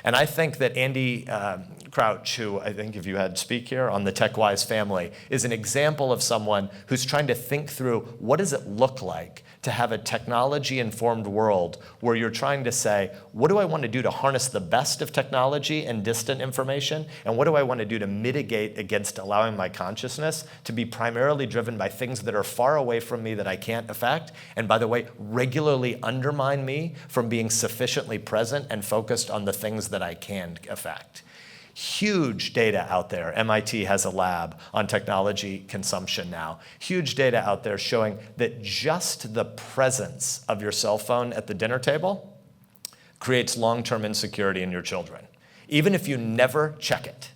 And I think that Andy Crouch, who I think if you had speak here on the TechWise family, is an example of someone who's trying to think through what does it look like to have a technology-informed world where you're trying to say, what do I want to do to harness the best of technology and distant information? And what do I want to do to mitigate against allowing my consciousness to be primarily driven by things that are far away from me that I can't affect? And by the way, regularly undermine me from being sufficiently present and focused on the things that I can affect. Huge data out there. MIT has a lab on technology consumption now. Huge data out there showing that just the presence of your cell phone at the dinner table creates long-term insecurity in your children, even if you never check it.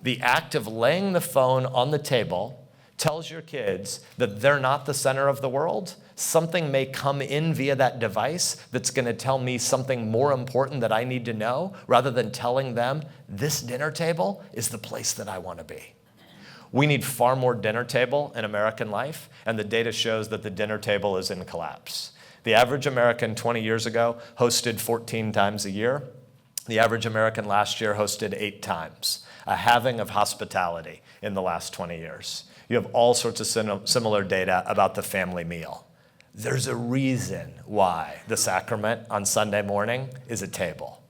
The act of laying the phone on the table tells your kids that they're not the center of the world. Something may come in via that device that's going to tell me something more important that I need to know, rather than telling them this dinner table is the place that I want to be. We need far more dinner table in American life, and the data shows that the dinner table is in collapse. The average American 20 years ago hosted 14 times a year. The average American last year hosted 8 times, a halving of hospitality in the last 20 years. You have all sorts of similar data about the family meal. There's a reason why the sacrament on Sunday morning is a table.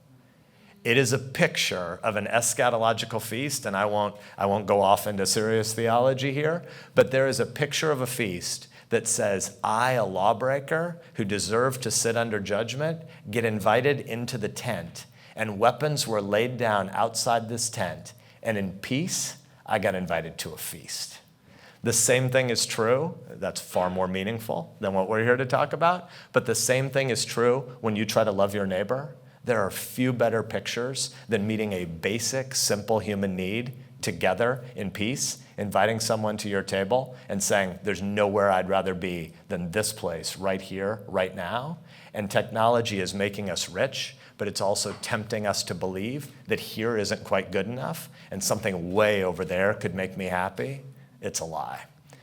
It is a picture of an eschatological feast, and I won't go off into serious theology here, but there is a picture of a feast that says, I, a lawbreaker who deserve to sit under judgment, get invited into the tent, and weapons were laid down outside this tent, and in peace, I got invited to a feast. The same thing is true, that's far more meaningful than what we're here to talk about, but the same thing is true when you try to love your neighbor. There are few better pictures than meeting a basic, simple human need together in peace, inviting someone to your table and saying, there's nowhere I'd rather be than this place right here, right now. And technology is making us rich, but it's also tempting us to believe that here isn't quite good enough and something way over there could make me happy. It's a lie.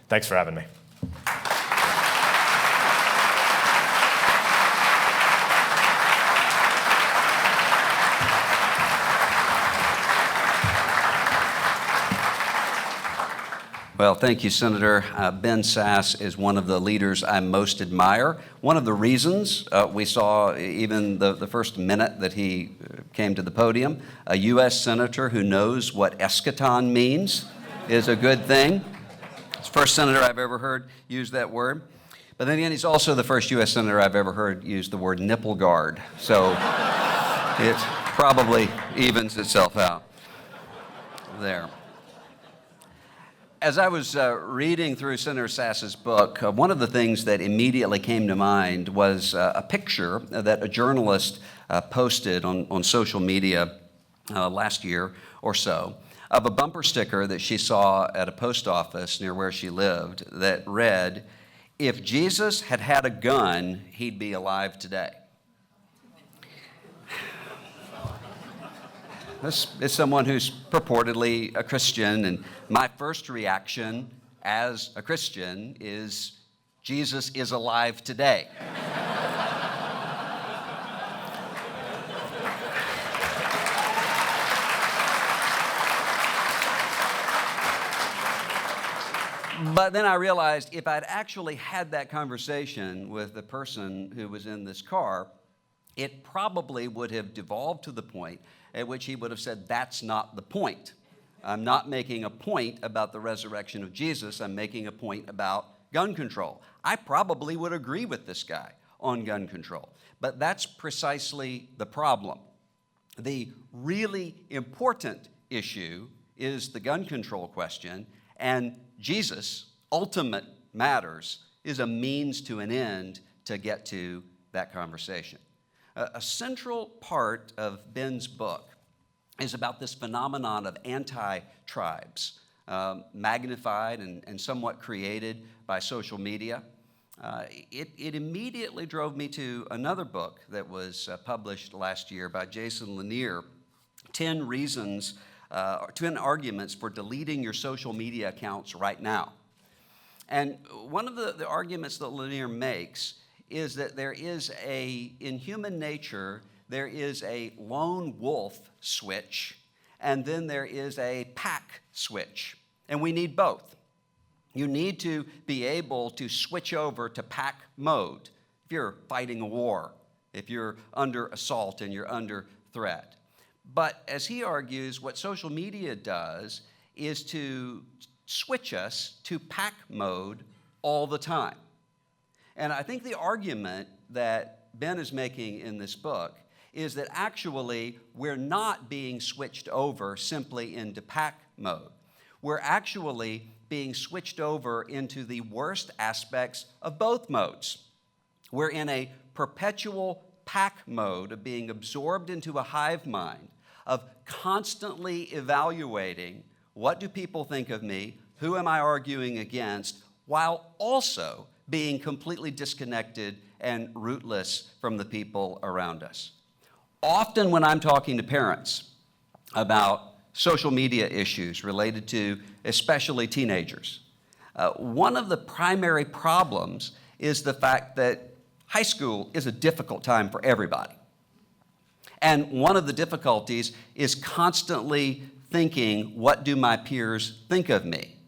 Thanks for having me. Well, thank you, Senator. Ben Sasse is one of the leaders I most admire. One of the reasons we saw even the first minute that he came to the podium, a U.S. senator who knows what eschaton means is a good thing. It's the first senator I've ever heard use that word. But then again, he's also the first U.S. senator I've ever heard use the word nipple guard. So it probably evens itself out there. As I was reading through Senator Sasse's book, one of the things that immediately came to mind was a picture that a journalist posted on social media last year or so of a bumper sticker that she saw at a post office near where she lived that read, "If Jesus had had a gun, he'd be alive today." This is someone who's purportedly a Christian, and my first reaction as a Christian is, Jesus is alive today. But then I realized if I'd actually had that conversation with the person who was in this car, it probably would have devolved to the point at which he would have said, that's not the point. I'm not making a point about the resurrection of Jesus. I'm making a point about gun control. I probably would agree with this guy on gun control. But that's precisely the problem. The really important issue is the gun control question, and Jesus, ultimate matters, is a means to an end to get to that conversation. A central part of Ben's book is about this phenomenon of anti-tribes, magnified and somewhat created by social media. It immediately drove me to another book that was published last year by Jason Lanier, 10 arguments for deleting your social media accounts right now. And one of the arguments that Lanier makes is that in human nature, there is a lone wolf switch, and then there is a pack switch, and we need both. You need to be able to switch over to pack mode if you're fighting a war, if you're under assault and you're under threat. But as he argues, what social media does is to switch us to pack mode all the time. And I think the argument that Ben is making in this book is that actually we're not being switched over simply into pack mode. We're actually being switched over into the worst aspects of both modes. We're in a perpetual pack mode of being absorbed into a hive mind, of constantly evaluating what do people think of me, who am I arguing against, while also being completely disconnected and rootless from the people around us. Often when I'm talking to parents about social media issues related to especially teenagers, one of the primary problems is the fact that high school is a difficult time for everybody. And one of the difficulties is constantly thinking, what do my peers think of me?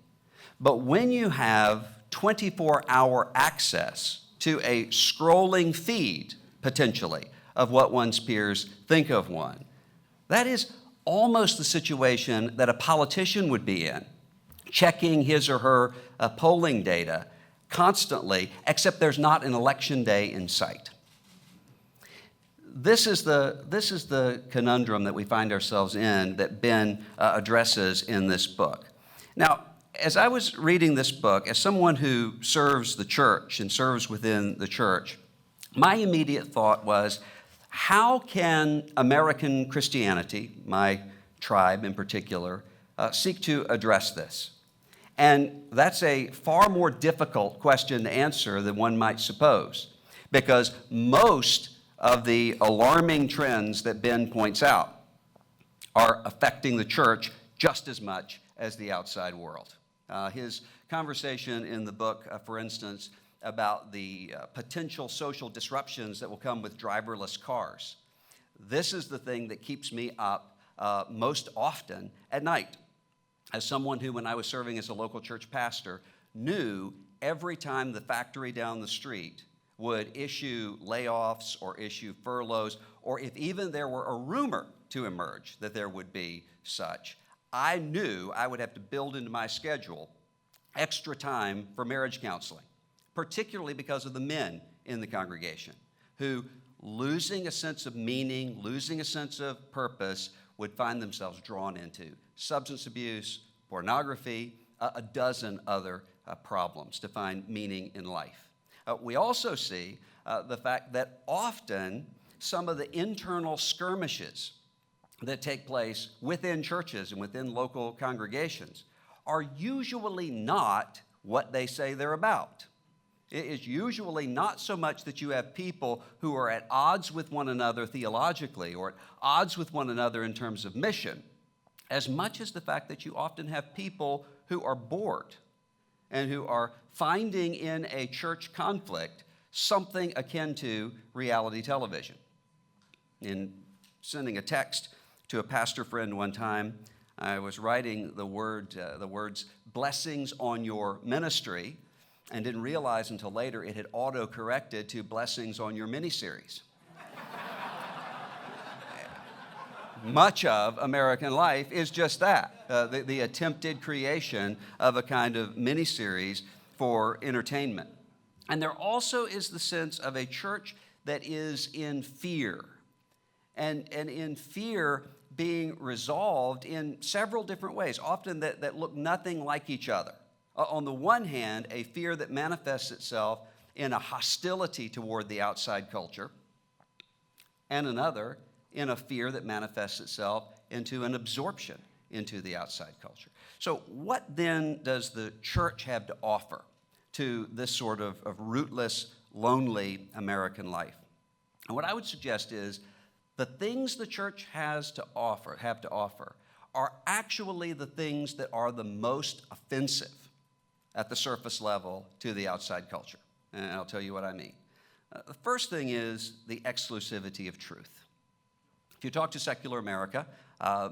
But when you have 24-hour access to a scrolling feed, potentially, of what one's peers think of one, that is almost the situation that a politician would be in, checking his or her polling data constantly, except there's not an election day in sight. This is the conundrum that we find ourselves in that Ben addresses in this book. Now, as I was reading this book, as someone who serves the church and serves within the church, my immediate thought was, how can American Christianity, my tribe in particular, seek to address this? And that's a far more difficult question to answer than one might suppose, because most of the alarming trends that Ben points out are affecting the church just as much as the outside world. His conversation in the book, for instance, about the potential social disruptions that will come with driverless cars. This is the thing that keeps me up most often at night. As someone who, when I was serving as a local church pastor, knew every time the factory down the street would issue layoffs or issue furloughs, or if even there were a rumor to emerge that there would be such, I knew I would have to build into my schedule extra time for marriage counseling, particularly because of the men in the congregation who, losing a sense of meaning, losing a sense of purpose, would find themselves drawn into substance abuse, pornography, a dozen other problems to find meaning in life. We also see the fact that often some of the internal skirmishes that take place within churches and within local congregations are usually not what they say they're about. It is usually not so much that you have people who are at odds with one another theologically or at odds with one another in terms of mission, as much as the fact that you often have people who are bored and who are finding in a church conflict something akin to reality television. In sending a text to a pastor friend one time, I was writing the words blessings on your ministry, and didn't realize until later it had auto-corrected to blessings on your miniseries. Much of American life is just that, the attempted creation of a kind of miniseries for entertainment. And there also is the sense of a church that is in fear, and in fear being resolved in several different ways, often that look nothing like each other. On the one hand, a fear that manifests itself in a hostility toward the outside culture, and another in a fear that manifests itself into an absorption into the outside culture. So what then does the church have to offer to this sort of rootless, lonely American life? And what I would suggest is the things the church have to offer are actually the things that are the most offensive at the surface level to the outside culture. And I'll tell you what I mean. The first thing is the exclusivity of truth. If you talk to secular America,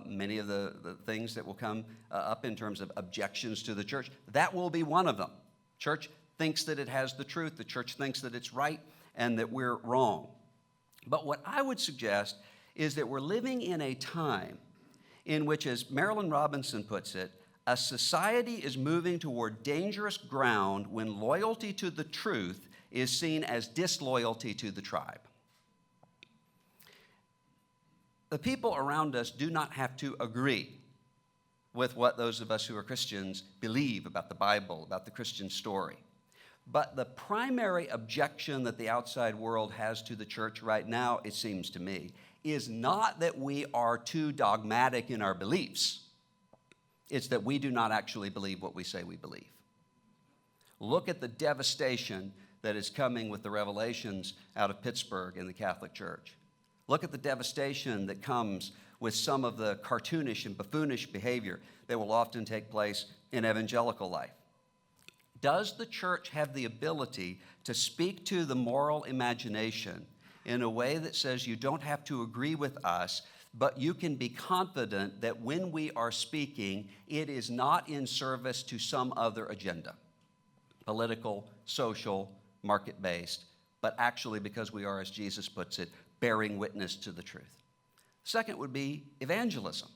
many of the things that will come up in terms of objections to the church, that will be one of them. Church thinks that it has the truth, the church thinks that it's right, and that we're wrong. But what I would suggest is that we're living in a time in which, as Marilyn Robinson puts it, a society is moving toward dangerous ground when loyalty to the truth is seen as disloyalty to the tribe. The people around us do not have to agree with what those of us who are Christians believe about the Bible, about the Christian story. But the primary objection that the outside world has to the church right now, it seems to me, is not that we are too dogmatic in our beliefs. It's that we do not actually believe what we say we believe. Look at the devastation that is coming with the revelations out of Pittsburgh in the Catholic Church. Look at the devastation that comes with some of the cartoonish and buffoonish behavior that will often take place in evangelical life. Does the church have the ability to speak to the moral imagination in a way that says you don't have to agree with us, but you can be confident that when we are speaking, it is not in service to some other agenda, political, social, market-based, but actually because we are, as Jesus puts it, bearing witness to the truth. Second would be evangelism.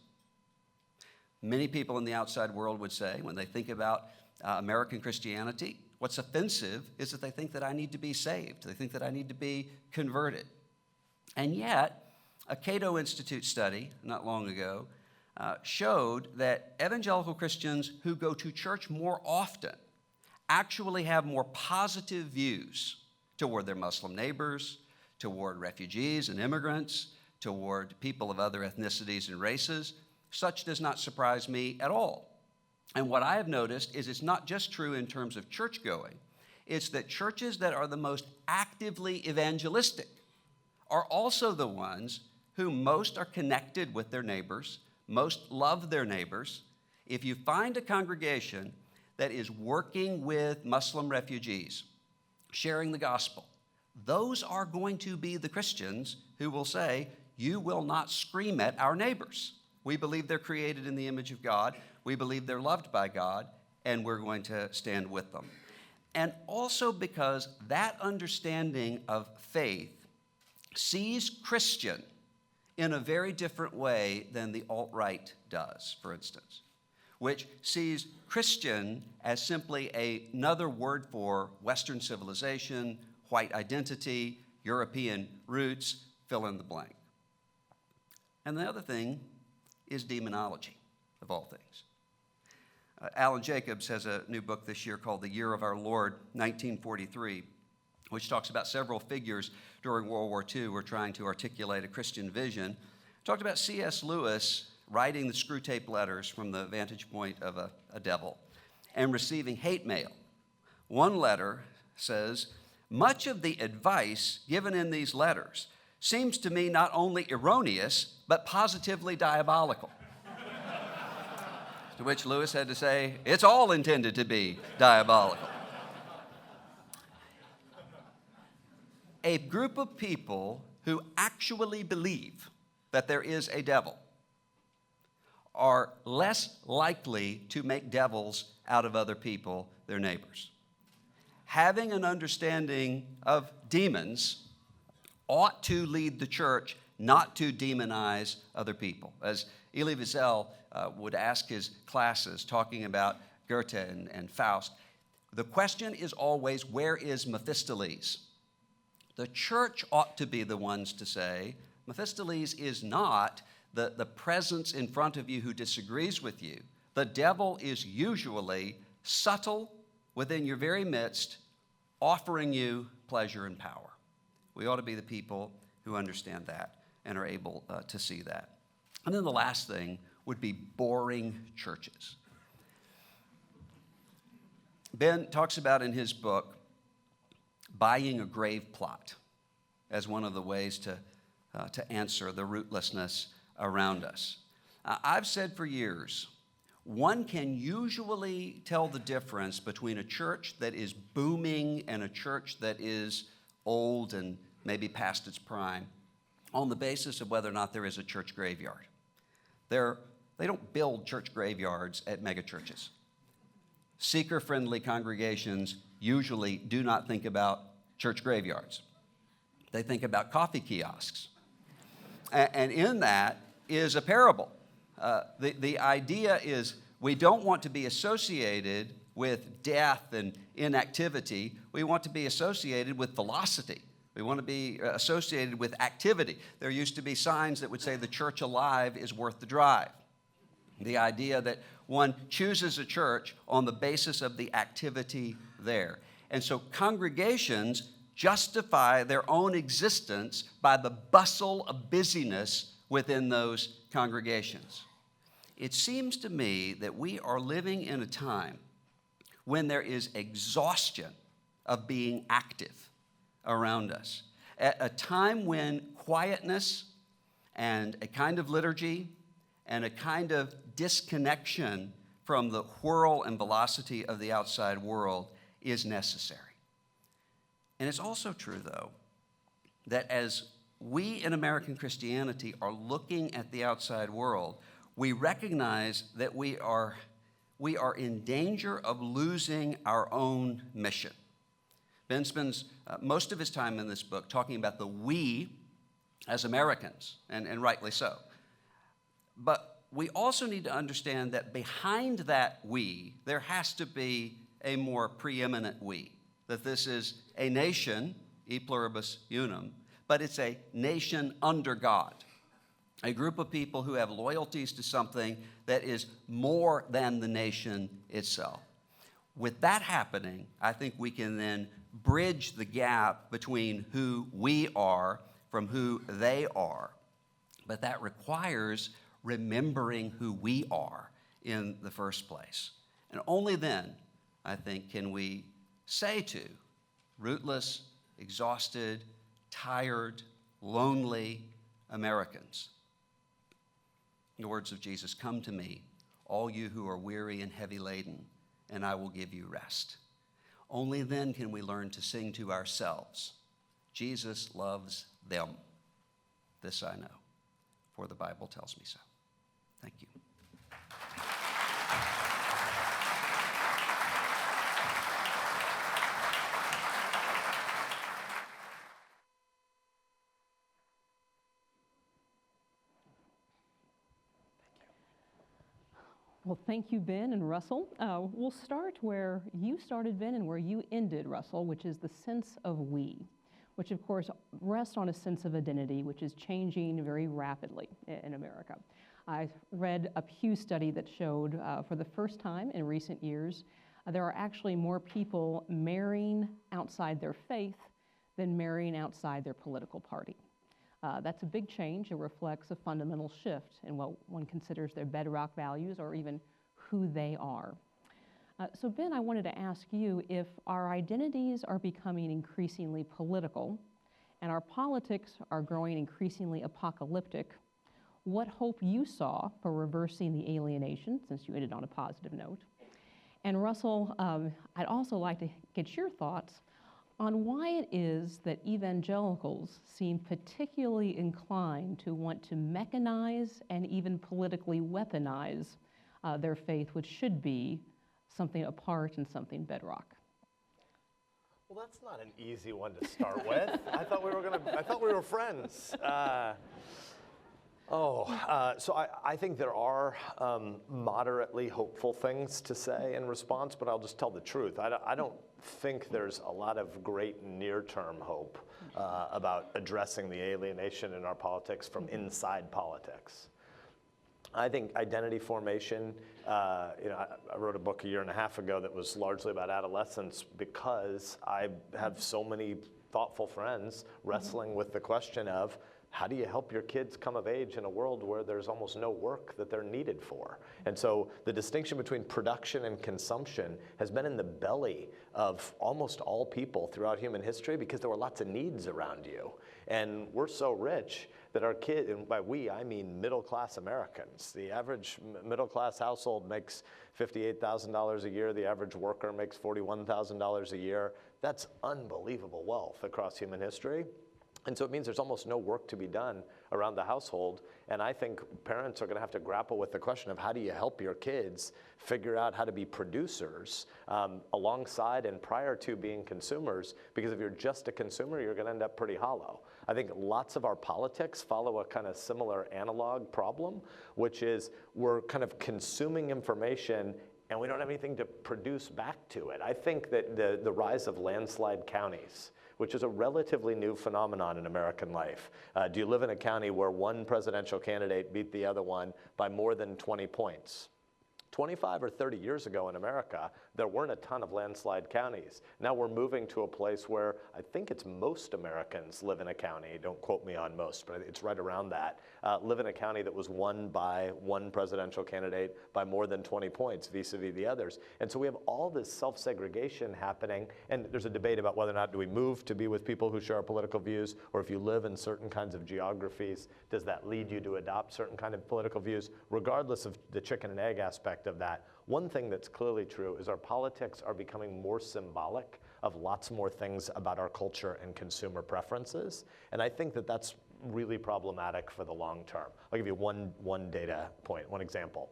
Many people in the outside world would say, when they think about American Christianity, what's offensive is that they think that I need to be saved. They think that I need to be converted. And yet, a Cato Institute study not long ago showed that evangelical Christians who go to church more often actually have more positive views toward their Muslim neighbors, toward refugees and immigrants, toward people of other ethnicities and races. Such does not surprise me at all. And what I have noticed is it's not just true in terms of church going, it's that churches that are the most actively evangelistic are also the ones who most are connected with their neighbors, most love their neighbors. If you find a congregation that is working with Muslim refugees, sharing the gospel, those are going to be the Christians who will say, you will not scream at our neighbors. We believe they're created in the image of God. We believe they're loved by God, and we're going to stand with them. And also because that understanding of faith sees Christian in a very different way than the alt-right does, for instance, which sees Christian as simply another word for Western civilization, white identity, European roots, fill in the blank. And the other thing is demonology, of all things. Alan Jacobs has a new book this year called The Year of Our Lord, 1943, which talks about several figures during World War II who were trying to articulate a Christian vision. Talked about C.S. Lewis writing the screw tape letters from the vantage point of a devil and receiving hate mail. One letter says, "Much of the advice given in these letters seems to me not only erroneous, but positively diabolical." To which Lewis had to say, "It's all intended to be diabolical." A group of people who actually believe that there is a devil are less likely to make devils out of other people, their neighbors. Having an understanding of demons ought to lead the church not to demonize other people. As Elie Wiesel would ask his classes, talking about Goethe and Faust, the question is always, where is Mephistopheles? The church ought to be the ones to say, Mephistopheles is not the presence in front of you who disagrees with you. The devil is usually subtle within your very midst, offering you pleasure and power. We ought to be the people who understand that and are able to see that. And then the last thing would be boring churches. Ben talks about in his book buying a grave plot as one of the ways to answer the rootlessness around us. I've said for years, one can usually tell the difference between a church that is booming and a church that is old and maybe past its prime on the basis of whether or not there is a church graveyard. They don't build church graveyards at megachurches. Seeker-friendly congregations usually do not think about church graveyards. They think about coffee kiosks. And in that is a parable. The idea is we don't want to be associated with death and inactivity. We want to be associated with velocity. We want to be associated with activity. There used to be signs that would say the church alive is worth the drive. The idea that one chooses a church on the basis of the activity there. And so congregations justify their own existence by the bustle of busyness within those congregations. It seems to me that we are living in a time when there is exhaustion of being active around us. At a time when quietness and a kind of liturgy and a kind of disconnection from the whirl and velocity of the outside world is necessary. And it's also true, though, that as we in American Christianity are looking at the outside world, we recognize that we are in danger of losing our own mission. Ben spends most of his time in this book talking about the we as Americans, and rightly so. But we also need to understand that behind that we, there has to be a more preeminent we. That this is a nation, e pluribus unum, but it's a nation under God. A group of people who have loyalties to something that is more than the nation itself. With that happening, I think we can then bridge the gap between who we are from who they are. But that requires remembering who we are in the first place. And only then, I think, can we say to rootless, exhausted, tired, lonely Americans, in the words of Jesus, "Come to me, all you who are weary and heavy laden, and I will give you rest." Only then can we learn to sing to ourselves, "Jesus loves them. This I know, for the Bible tells me so." Thank you. Well, thank you, Ben and Russell. We'll start where you started, Ben, and where you ended, Russell, which is the sense of we. which of course rests on a sense of identity, which is changing very rapidly in America. I read a Pew study that showed for the first time in recent years, there are actually more people marrying outside their faith than marrying outside their political party. That's a big change. It reflects a fundamental shift in what one considers their bedrock values or even who they are. So Ben, I wanted to ask you, if our identities are becoming increasingly political and our politics are growing increasingly apocalyptic, what hope you saw for reversing the alienation, since you ended on a positive note? And Russell, I'd also like to get your thoughts on why it is that evangelicals seem particularly inclined to want to mechanize and even politically weaponize their faith, which should be something apart and something bedrock. Well, that's not an easy one to start with. I thought we were friends. So I think there are moderately hopeful things to say in response, but I'll just tell the truth. I don't think there's a lot of great near-term hope about addressing the alienation in our politics from inside politics. I think identity formation, I wrote a book 1.5 years ago that was largely about adolescence because I have so many thoughtful friends wrestling with the question of, how do you help your kids come of age in a world where there's almost no work that they're needed for? And so the distinction between production and consumption has been in the belly of almost all people throughout human history because there were lots of needs around you. And we're so rich that our kids, and by we, I mean middle-class Americans. The average middle-class household makes $58,000 a year. The average worker makes $41,000 a year. That's unbelievable wealth across human history. And so it means there's almost no work to be done around the household. And I think parents are going to have to grapple with the question of how do you help your kids figure out how to be producers alongside and prior to being consumers, because if you're just a consumer, you're going to end up pretty hollow. I think lots of our politics follow a kind of similar analog problem, which is we're kind of consuming information and we don't have anything to produce back to it. I think that the rise of landslide counties, which is a relatively new phenomenon in American life. Do you live in a county where one presidential candidate beat the other one by more than 20 points? 25 or 30 years ago in America, there weren't a ton of landslide counties. Now we're moving to a place where I think it's most Americans live in a county, don't quote me on most, but it's right around that, live in a county that was won by one presidential candidate by more than 20 points vis-a-vis the others. And so we have all this self-segregation happening, and there's a debate about whether or not do we move to be with people who share our political views, or if you live in certain kinds of geographies, does that lead you to adopt certain kind of political views? Regardless of the chicken and egg aspect of that, one thing that's clearly true is our politics are becoming more symbolic of lots more things about our culture and consumer preferences. And I think that that's really problematic for the long term. I'll give you one data point, one example.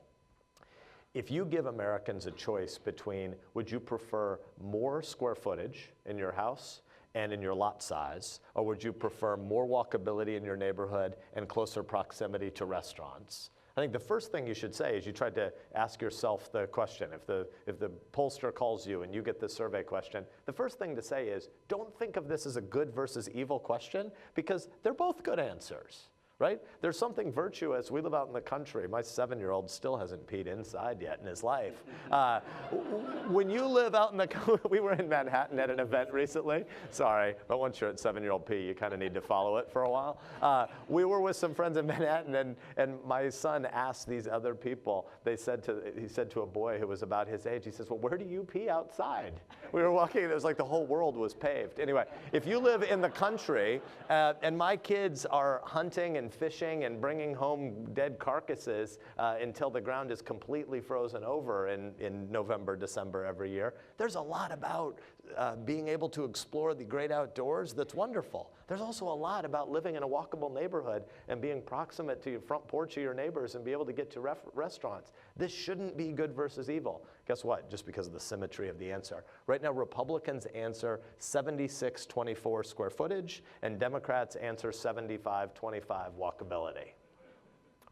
If you give Americans a choice between, would you prefer more square footage in your house and in your lot size, or would you prefer more walkability in your neighborhood and closer proximity to restaurants? I think the first thing you should say is you try to ask yourself the question. If the pollster calls you and you get the survey question, the first thing to say is, don't think of this as a good versus evil question, because they're both good answers, right? There's something virtuous. We live out in the country. My 7-year-old still hasn't peed inside yet in his life. When you live out in the, we were in Manhattan at an event recently. Sorry, but once you're at 7-year-old pee, you kind of need to follow it for a while. We were with some friends in Manhattan, and my son asked these other people, he said to a boy who was about his age, he says, well, where do you pee outside? We were walking, it was like the whole world was paved. Anyway, if you live in the country, and my kids are hunting and fishing and bringing home dead carcasses until the ground is completely frozen over in November, December every year. There's a lot about being able to explore the great outdoors that's wonderful. There's also a lot about living in a walkable neighborhood and being proximate to your front porch of your neighbors and be able to get to restaurants. This shouldn't be good versus evil. Guess what? Just because of the symmetry of the answer. Right now, Republicans answer 76-24 square footage, and Democrats answer 75-25 walkability.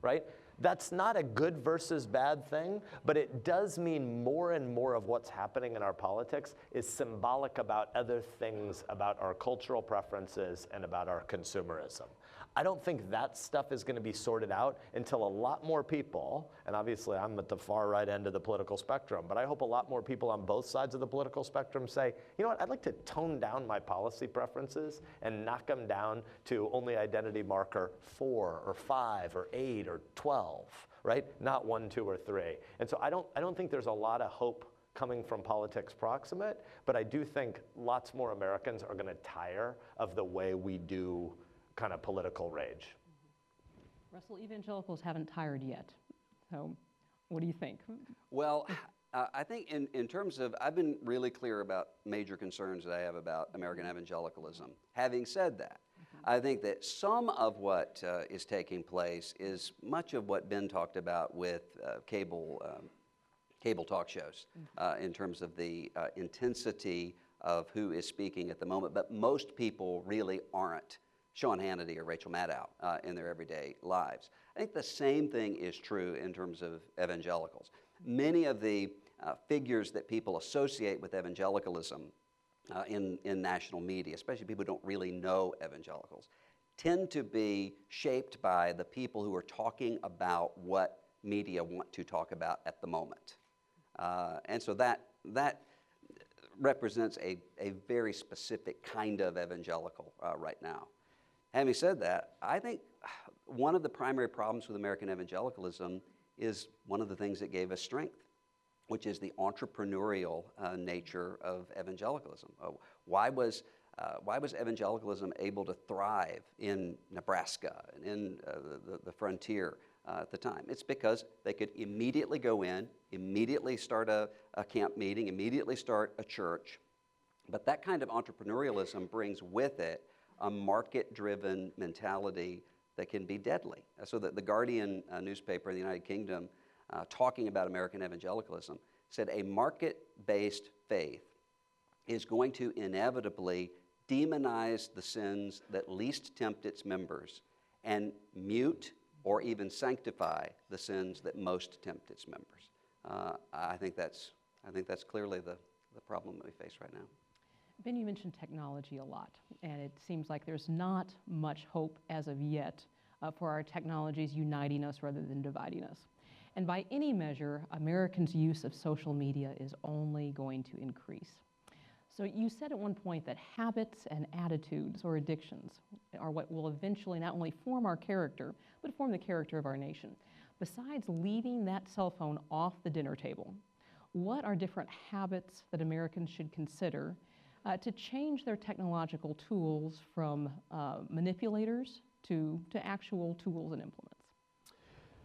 Right? That's not a good versus bad thing, but it does mean more and more of what's happening in our politics is symbolic about other things, about our cultural preferences and about our consumerism. I don't think that stuff is going to be sorted out until a lot more people, and obviously I'm at the far right end of the political spectrum, but I hope a lot more people on both sides of the political spectrum say, you know what, I'd like to tone down my policy preferences and knock them down to only identity marker 4 or 5 or 8 or 12, right? Not 1, 2, or 3. And so I don't think there's a lot of hope coming from politics proximate, but I do think lots more Americans are going to tire of the way we do kind of political rage. Russell, evangelicals haven't tired yet. So what do you think? Well, I think in terms of, I've been really clear about major concerns that I have about American evangelicalism. Having said that, I think that some of what is taking place is much of what Ben talked about with cable talk shows in terms of the intensity of who is speaking at the moment. But most people really aren't Sean Hannity or Rachel Maddow in their everyday lives. I think the same thing is true in terms of evangelicals. Many of the figures that people associate with evangelicalism in national media, especially people who don't really know evangelicals, tend to be shaped by the people who are talking about what media want to talk about at the moment. And so that represents a very specific kind of evangelical right now. Having said that, I think one of the primary problems with American evangelicalism is one of the things that gave us strength, which is the entrepreneurial nature of evangelicalism. Why was evangelicalism able to thrive in Nebraska and in the frontier at the time? It's because they could immediately go in, immediately start a camp meeting, immediately start a church. But that kind of entrepreneurialism brings with it a market-driven mentality that can be deadly. So that the Guardian newspaper in the United Kingdom, talking about American evangelicalism, said a market-based faith is going to inevitably demonize the sins that least tempt its members and mute or even sanctify the sins that most tempt its members. I think that's clearly the problem that we face right now. Ben, you mentioned technology a lot, and it seems like there's not much hope as of yet for our technologies uniting us rather than dividing us. And by any measure, Americans' use of social media is only going to increase. So you said at one point that habits and attitudes or addictions are what will eventually not only form our character, but form the character of our nation. Besides leaving that cell phone off the dinner table, what are different habits that Americans should consider to change their technological tools from manipulators to actual tools and implements?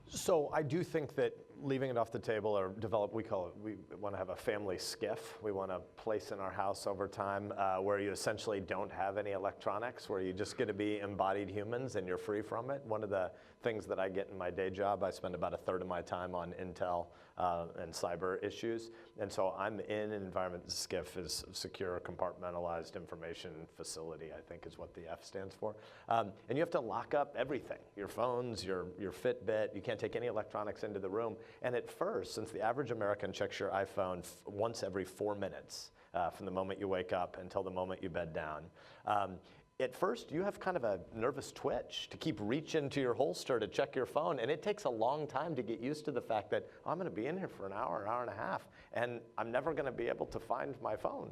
So I do think that leaving it off the table or we want to have a family skiff. We want a place in our house over time where you essentially don't have any electronics, where you're just going to be embodied humans and you're free from it. One of the things that I get in my day job, I spend about 1/3 of my time on intel and cyber issues. And so I'm in an environment, the SCIF is secure, compartmentalized information facility, I think is what the F stands for. And you have to lock up everything, your phones, your Fitbit, you can't take any electronics into the room. And at first, since the average American checks your iPhone once every 4 minutes, from the moment you wake up until the moment you bed down, at first, you have kind of a nervous twitch to keep reaching to your holster to check your phone, and it takes a long time to get used to the fact that I'm going to be in here for an hour and a half, and I'm never going to be able to find my phone.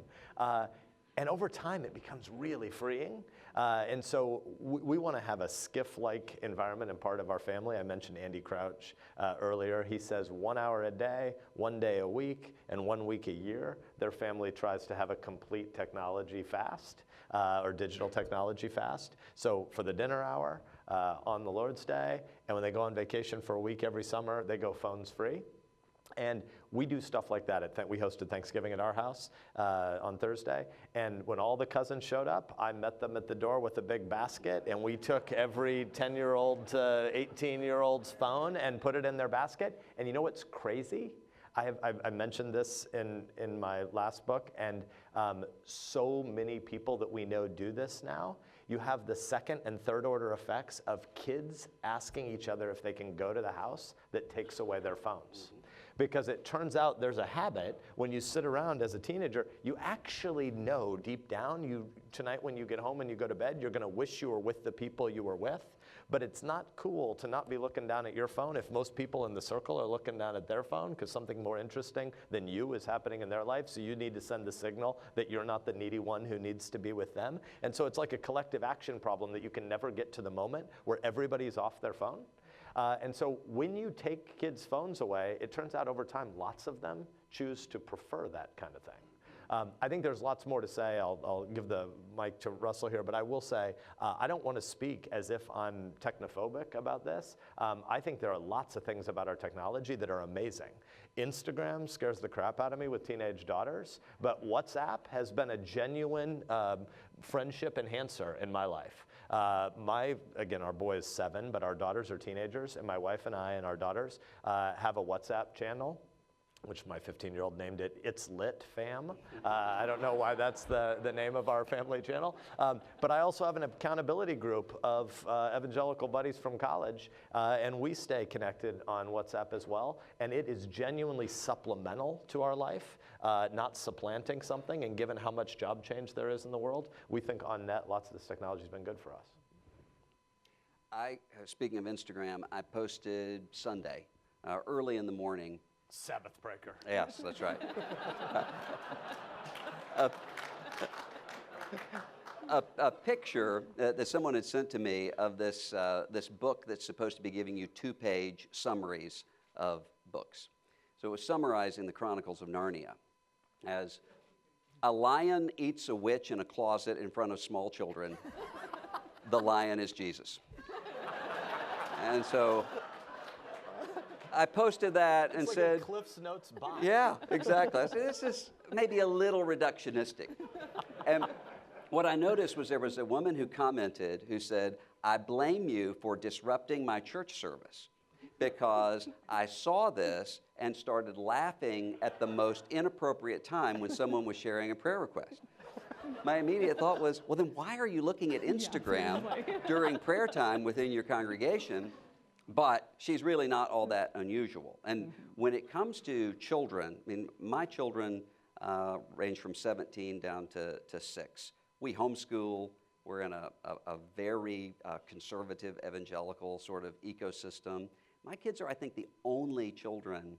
And over time, it becomes really freeing. And so we want to have a SCIF-like environment and part of our family. I mentioned Andy Crouch earlier. He says 1 hour a day, 1 day a week, and 1 week a year. Their family tries to have a complete technology fast or digital technology fast. So for the dinner hour on the Lord's Day, and when they go on vacation for a week every summer, they go phones free. And we do stuff like that. We hosted Thanksgiving at our house on Thursday. And when all the cousins showed up, I met them at the door with a big basket. And we took every 10-year-old to 18-year-old's phone and put it in their basket. And you know what's crazy? I mentioned this in my last book. And so many people that we know do this now. you have the second and third order effects of kids asking each other if they can go to the house that takes away their phones. Because it turns out there's a habit when you sit around as a teenager, you actually know deep down, tonight when you get home and you go to bed, you're gonna wish you were with the people you were with, but it's not cool to not be looking down at your phone if most people in the circle are looking down at their phone because something more interesting than you is happening in their life, so you need to send the signal that you're not the needy one who needs to be with them. And so it's like a collective action problem that you can never get to the moment where everybody's off their phone. And so when you take kids' phones away, it turns out over time, lots of them choose to prefer that kind of thing. I think there's lots more to say. I'll give the mic to Russell here, but I will say, I don't want to speak as if I'm technophobic about this. I think there are lots of things about our technology that are amazing. Instagram scares the crap out of me with teenage daughters, but WhatsApp has been a genuine friendship enhancer in my life. Again, our boy is 7, but our daughters are teenagers, and my wife and I and our daughters have a WhatsApp channel, which my 15-year-old named it It's Lit Fam. I don't know why that's the name of our family channel. But I also have an accountability group of evangelical buddies from college, and we stay connected on WhatsApp as well. And it is genuinely supplemental to our life, not supplanting something. And given how much job change there is in the world, we think on net, lots of this technology has been good for us. Speaking of Instagram, I posted Sunday, early in the morning. Sabbath breaker. Yes, that's right. A picture that someone had sent to me of this book that's supposed to be giving you 2-page summaries of books. So it was summarizing the Chronicles of Narnia as a lion eats a witch in a closet in front of small children. The lion is Jesus. And so I posted that and like said, a Cliff's Notes box. Yeah, exactly. I said, this is maybe a little reductionistic. And what I noticed was there was a woman who commented who said, I blame you for disrupting my church service because I saw this and started laughing at the most inappropriate time when someone was sharing a prayer request. My immediate thought was, well, then why are you looking at Instagram during prayer time within your congregation? But she's really not all that unusual. And when it comes to children, I mean, my children range from 17 down to 6. We homeschool. We're in a very conservative evangelical sort of ecosystem. My kids are, I think, the only children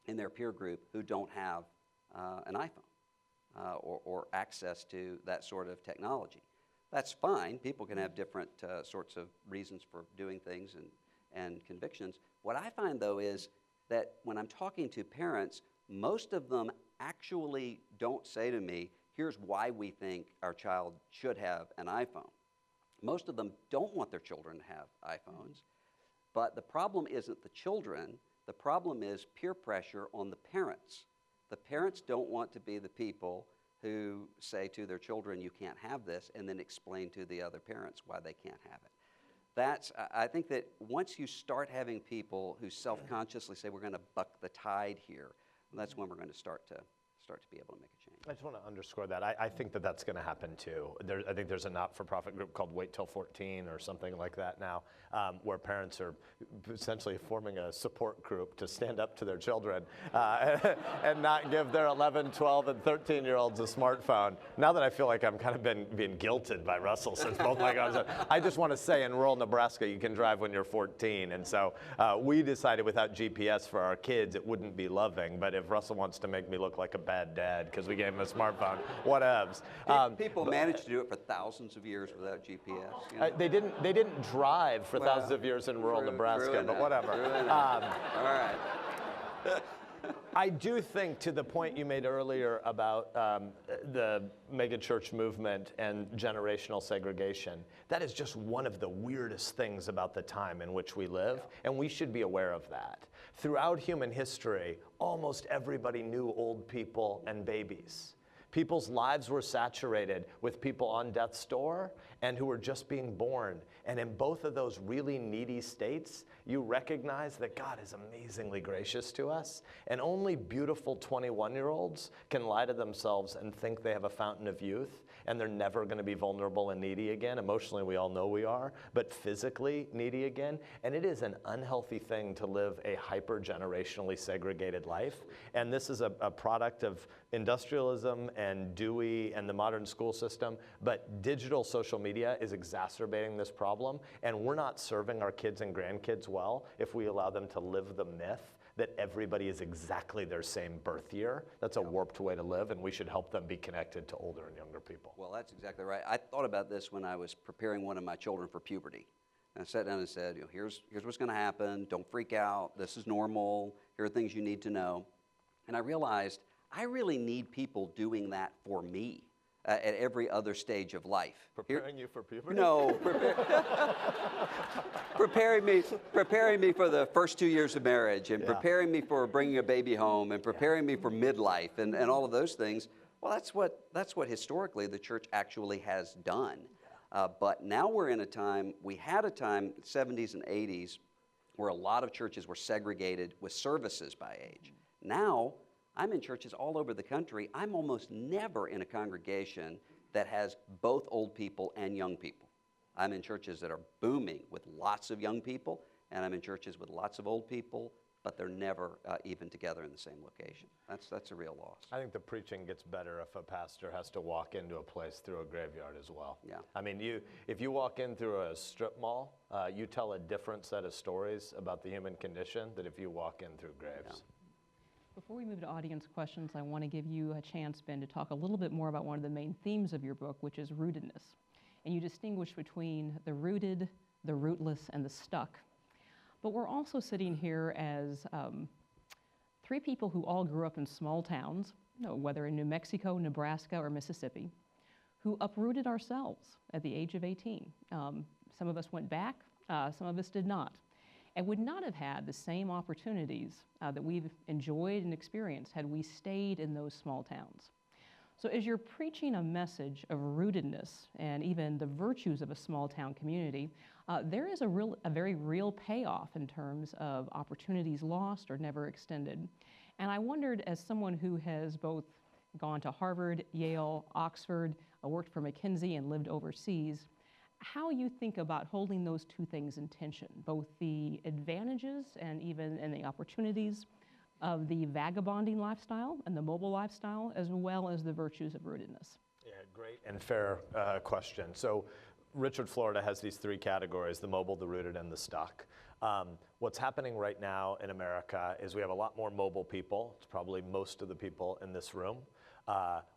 in their peer group who don't have an iPhone or access to that sort of technology. That's fine. People can have different sorts of reasons for doing things and convictions. What I find, though, is that when I'm talking to parents, most of them actually don't say to me, here's why we think our child should have an iPhone. Most of them don't want their children to have iPhones. But the problem isn't the children. The problem is peer pressure on the parents. The parents don't want to be the people who say to their children, you can't have this, and then explain to the other parents why they can't have it. I think that once you start having people who self-consciously say, we're going to buck the tide here, that's when we're going to start to be able to make a change. I just want to underscore that. I think that that's going to happen too. I think there's a not-for-profit group called Wait Till 14 or something like that now, where parents are essentially forming a support group to stand up to their children and not give their 11, 12, and 13-year-olds a smartphone. Now that I feel like I'm kind of being guilted by Russell since both my guys I just want to say in rural Nebraska, you can drive when you're 14. And so we decided without GPS for our kids, it wouldn't be loving. But if Russell wants to make me look like a bad dad because we gave him a smartphone, whatevs. People managed to do it for thousands of years without GPS. You know? They didn't drive for thousands of years in rural Nebraska, but whatever. All right. I do think, to the point you made earlier about the megachurch movement and generational segregation, that is just one of the weirdest things about the time in which we live, and we should be aware of that. Throughout human history, almost everybody knew old people and babies. People's lives were saturated with people on death's door and who were just being born. And in both of those really needy states, you recognize that God is amazingly gracious to us. And only beautiful 21-year-olds can lie to themselves and think they have a fountain of youth and they're never going to be vulnerable and needy again. Emotionally, we all know we are, but physically needy again. And it is an unhealthy thing to live a hyper-generationally segregated life. And this is a product of industrialism and Dewey and the modern school system, but digital social media is exacerbating this problem, and we're not serving our kids and grandkids well if we allow them to live the myth that everybody is exactly their same birth year. That's a warped way to live, and we should help them be connected to older and younger people. Well, that's exactly right. I thought about this when I was preparing one of my children for puberty. And I sat down and said, here's what's going to happen. Don't freak out. This is normal. Here are things you need to know. And I realized I really need people doing that for me at every other stage of life. Preparing you for puberty? No, preparing me for the first 2 years of marriage, and preparing me for bringing a baby home, and preparing me for midlife, and all of those things. Well, that's what historically the church actually has done. But now we're in a time, we had a time, 70s and 80s, where a lot of churches were segregated with services by age. Now, I'm in churches all over the country. I'm almost never in a congregation that has both old people and young people. I'm in churches that are booming with lots of young people, and I'm in churches with lots of old people, but they're never even together in the same location. That's a real loss. I think the preaching gets better if a pastor has to walk into a place through a graveyard as well. Yeah. I mean, if you walk in through a strip mall, you tell a different set of stories about the human condition than if you walk in through graves. Yeah. Before we move to audience questions, I want to give you a chance, Ben, to talk a little bit more about one of the main themes of your book, which is rootedness. And you distinguish between the rooted, the rootless, and the stuck. But we're also sitting here as three people who all grew up in small towns, whether in New Mexico, Nebraska, or Mississippi, who uprooted ourselves at the age of 18. Some of us went back, some of us did not, and would not have had the same opportunities that we've enjoyed and experienced had we stayed in those small towns. So as you're preaching a message of rootedness and even the virtues of a small town community, there is a very real payoff in terms of opportunities lost or never extended. And I wondered, as someone who has both gone to Harvard, Yale, Oxford, worked for McKinsey and lived overseas, how you think about holding those two things in tension, both the advantages and the opportunities of the vagabonding lifestyle and the mobile lifestyle, as well as the virtues of rootedness. Yeah, great and fair question. So Richard Florida has these three categories: the mobile, the rooted, and the stuck. What's happening right now in America is we have a lot more mobile people. It's probably most of the people in this room.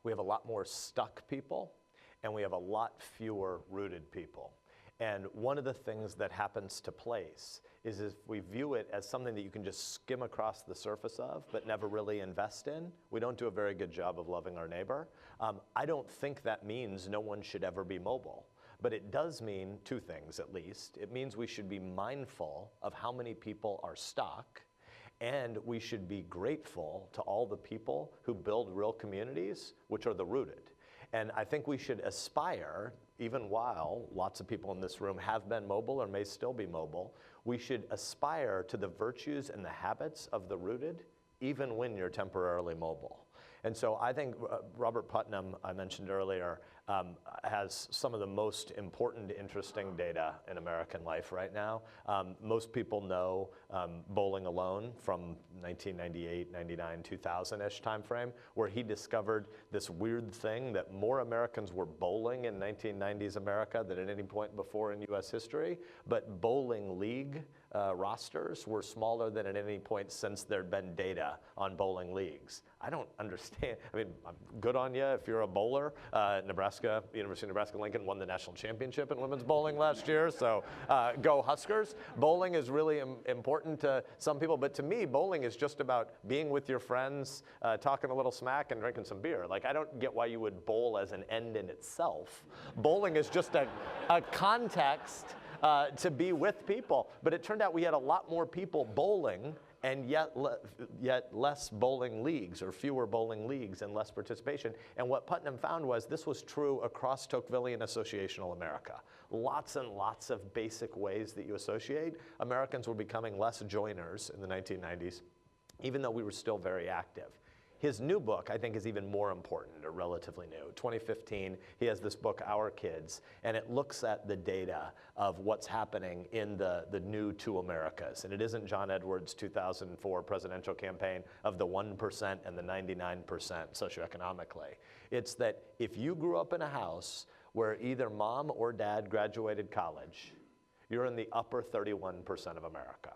We have a lot more stuck people, and we have a lot fewer rooted people. And one of the things that happens to place is if we view it as something that you can just skim across the surface of but never really invest in, we don't do a very good job of loving our neighbor. I don't think that means no one should ever be mobile, but it does mean two things at least. It means we should be mindful of how many people are stuck, and we should be grateful to all the people who build real communities, which are the rooted. And I think we should aspire, even while lots of people in this room have been mobile or may still be mobile, we should aspire to the virtues and the habits of the rooted, even when you're temporarily mobile. And so I think Robert Putnam, I mentioned earlier, has some of the most important, interesting data in American life right now. Most people know Bowling Alone from 1998, 99, 2000-ish timeframe, where he discovered this weird thing that more Americans were bowling in 1990s America than at any point before in US history, but bowling league rosters were smaller than at any point since there'd been data on bowling leagues. I don't understand. I mean, good on you if you're a bowler. Nebraska, University of Nebraska-Lincoln won the national championship in women's bowling last year, so go Huskers. Bowling is really important to some people, but to me, bowling is just about being with your friends, talking a little smack and drinking some beer. Like, I don't get why you would bowl as an end in itself. Bowling is just a context to be with people. But it turned out we had a lot more people bowling and yet less bowling leagues, or fewer bowling leagues and less participation. And what Putnam found was this was true across Tocquevillian associational America. Lots and lots of basic ways that you associate. Americans were becoming less joiners in the 1990s, even though we were still very active. His new book, I think, is even more important, or relatively new. 2015, he has this book, Our Kids, and it looks at the data of what's happening in the new two Americas. And it isn't John Edwards' 2004 presidential campaign of the 1% and the 99% socioeconomically. It's that if you grew up in a house where either mom or dad graduated college, you're in the upper 31% of America.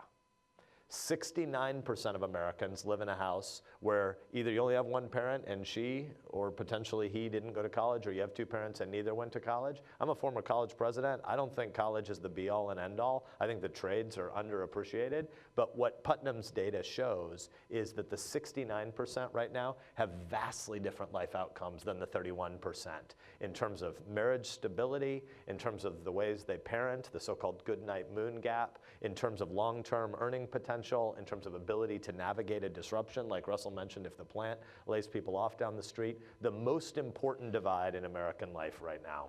69% of Americans live in a house where either you only have one parent and she or potentially he didn't go to college, or you have two parents and neither went to college. I'm a former college president. I don't think college is the be-all and end-all. I think the trades are underappreciated. But what Putnam's data shows is that the 69% right now have vastly different life outcomes than the 31% in terms of marriage stability, in terms of the ways they parent, the so-called goodnight moon gap, in terms of long-term earning potential, in terms of ability to navigate a disruption, like Russell mentioned, if the plant lays people off down the street. The most important divide in American life right now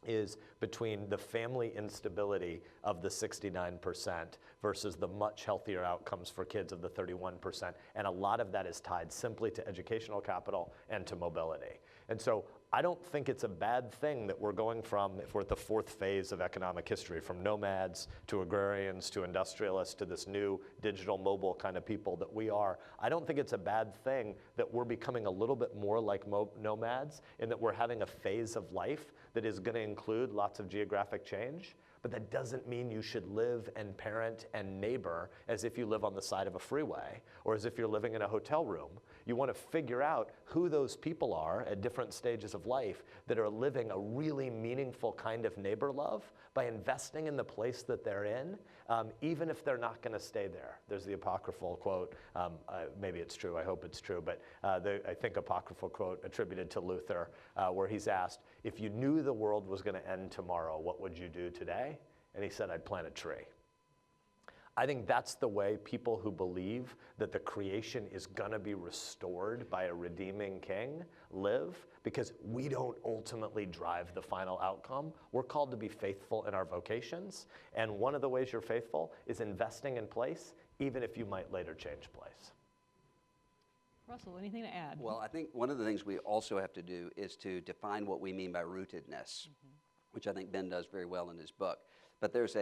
is between the family instability of the 69% versus the much healthier outcomes for kids of the 31%. And a lot of that is tied simply to educational capital and to mobility. And so I don't think it's a bad thing that we're going from, if we're at the fourth phase of economic history, from nomads to agrarians to industrialists to this new digital mobile kind of people that we are. I don't think it's a bad thing that we're becoming a little bit more like nomads, and that we're having a phase of life that is going to include lots of geographic change. But that doesn't mean you should live and parent and neighbor as if you live on the side of a freeway or as if you're living in a hotel room. You want to figure out who those people are at different stages of life that are living a really meaningful kind of neighbor love by investing in the place that they're in, even if they're not going to stay there. There's the apocryphal quote, maybe it's true, I hope it's true, but I think apocryphal quote attributed to Luther, where he's asked, if you knew the world was going to end tomorrow, what would you do today? And he said, I'd plant a tree. I think that's the way people who believe that the creation is going to be restored by a redeeming king live, because we don't ultimately drive the final outcome. We're called to be faithful in our vocations, and one of the ways you're faithful is investing in place, even if you might later change place. Russell, anything to add? Well, I think one of the things we also have to do is to define what we mean by rootedness, which I think Ben does very well in his book. But there's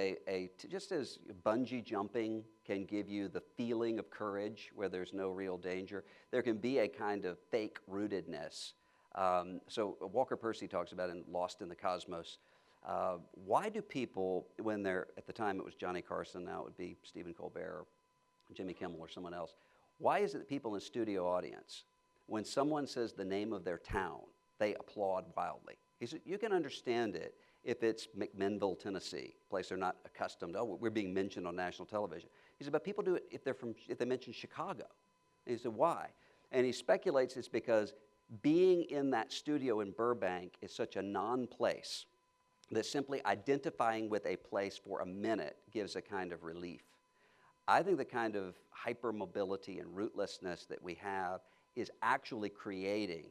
just as bungee jumping can give you the feeling of courage where there's no real danger, there can be a kind of fake rootedness. So Walker Percy talks about in Lost in the Cosmos, why do people, when they're, at the time it was Johnny Carson, now it would be Stephen Colbert or Jimmy Kimmel or someone else, why is it that people in a studio audience, when someone says the name of their town, they applaud wildly? He said, you can understand it if it's McMinnville, Tennessee, a place they're not accustomed to. Oh, we're being mentioned on national television. He said, but people do it if they mention Chicago. And he said, why? And he speculates it's because being in that studio in Burbank is such a non-place that simply identifying with a place for a minute gives a kind of relief. I think the kind of hypermobility and rootlessness that we have is actually creating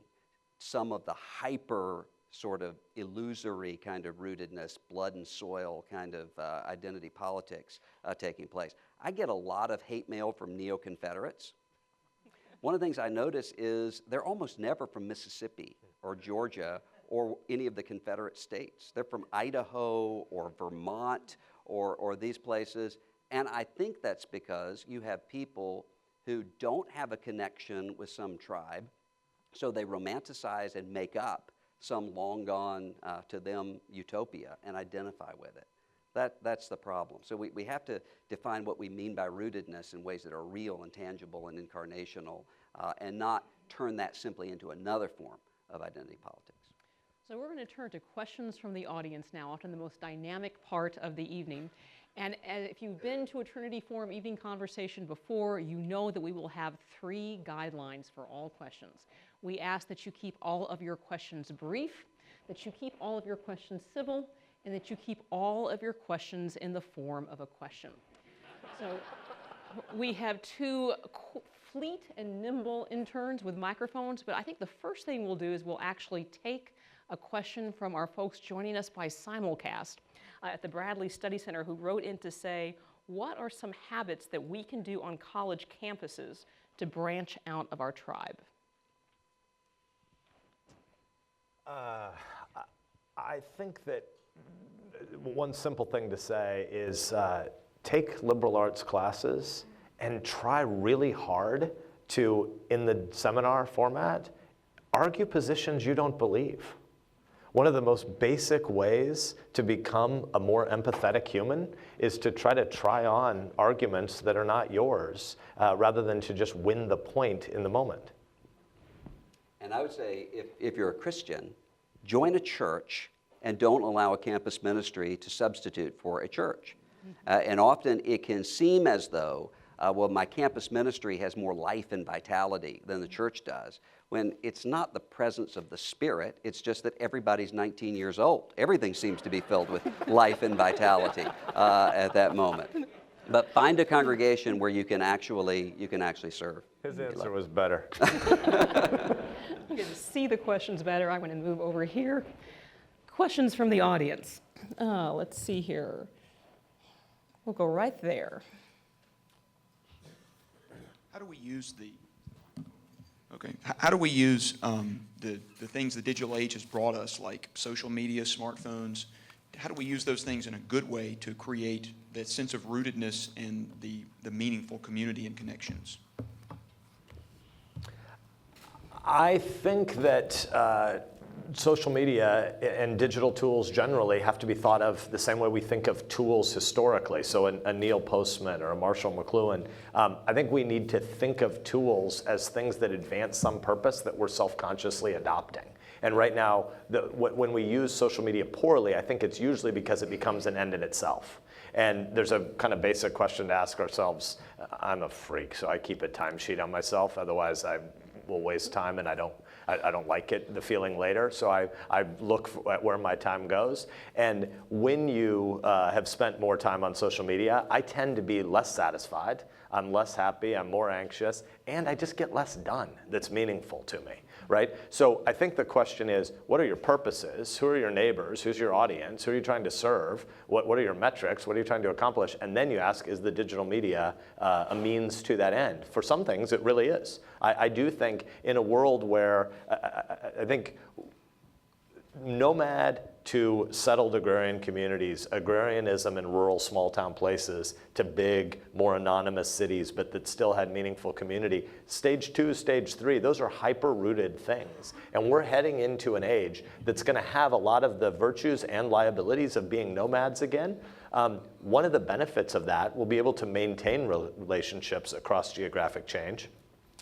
some of the hyper sort of illusory kind of rootedness, blood and soil kind of identity politics taking place. I get a lot of hate mail from neo-Confederates. One of the things I notice is they're almost never from Mississippi or Georgia or any of the Confederate states. They're from Idaho or Vermont or these places. And I think that's because you have people who don't have a connection with some tribe, so they romanticize and make up some long gone to them utopia and identify with it. That's the problem. So we have to define what we mean by rootedness in ways that are real and tangible and incarnational, and not turn that simply into another form of identity politics. So we're going to turn to questions from the audience now, often the most dynamic part of the evening. And if you've been to a Trinity Forum evening conversation before, you know that we will have 3 guidelines for all questions. We ask that you keep all of your questions brief, that you keep all of your questions civil, and that you keep all of your questions in the form of a question. So we have two fleet and nimble interns with microphones, but I think the first thing we'll do is we'll actually take a question from our folks joining us by simulcast at the Bradley Study Center, who wrote in to say, what are some habits that we can do on college campuses to branch out of our tribe? I think that one simple thing to say is take liberal arts classes and try really hard to, in the seminar format, argue positions you don't believe. One of the most basic ways to become a more empathetic human is to try on arguments that are not yours, rather than to just win the point in the moment. And I would say, if you're a Christian, join a church and don't allow a campus ministry to substitute for a church. And often it can seem as though, well, my campus ministry has more life and vitality than the church does, when it's not the presence of the Spirit, it's just that everybody's 19 years old. Everything seems to be filled with life and vitality at that moment. But find a congregation where you can actually serve. His answer was better. You get to see the questions better. I'm going to move over here. Questions from the audience. Let's see here. We'll go right there. How do we use How do we use the things the digital age has brought us, like social media, smartphones? How do we use those things in a good way to create that sense of rootedness and the meaningful community and connections? I think that social media and digital tools generally have to be thought of the same way we think of tools historically. So a Neil Postman or a Marshall McLuhan. I think we need to think of tools as things that advance some purpose that we're self-consciously adopting. And right now, when we use social media poorly, I think it's usually because it becomes an end in itself. And there's a kind of basic question to ask ourselves. I'm a freak, so I keep a timesheet on myself. Otherwise, I will waste time, and I don't like it, the feeling later. So I look at where my time goes. And when you have spent more time on social media, I tend to be less satisfied. I'm less happy, I'm more anxious, and I just get less done that's meaningful to me, right? So I think the question is, what are your purposes? Who are your neighbors? Who's your audience? Who are you trying to serve? What are your metrics? What are you trying to accomplish? And then you ask, is the digital media a means to that end? For some things, it really is. I do think in a world where I think nomad to settled agrarian communities, agrarianism in rural small town places to big, more anonymous cities, but that still had meaningful community. Stage 2, stage 3, those are hyper-rooted things. And we're heading into an age that's gonna have a lot of the virtues and liabilities of being nomads again. One of the benefits of that will be able to maintain relationships across geographic change.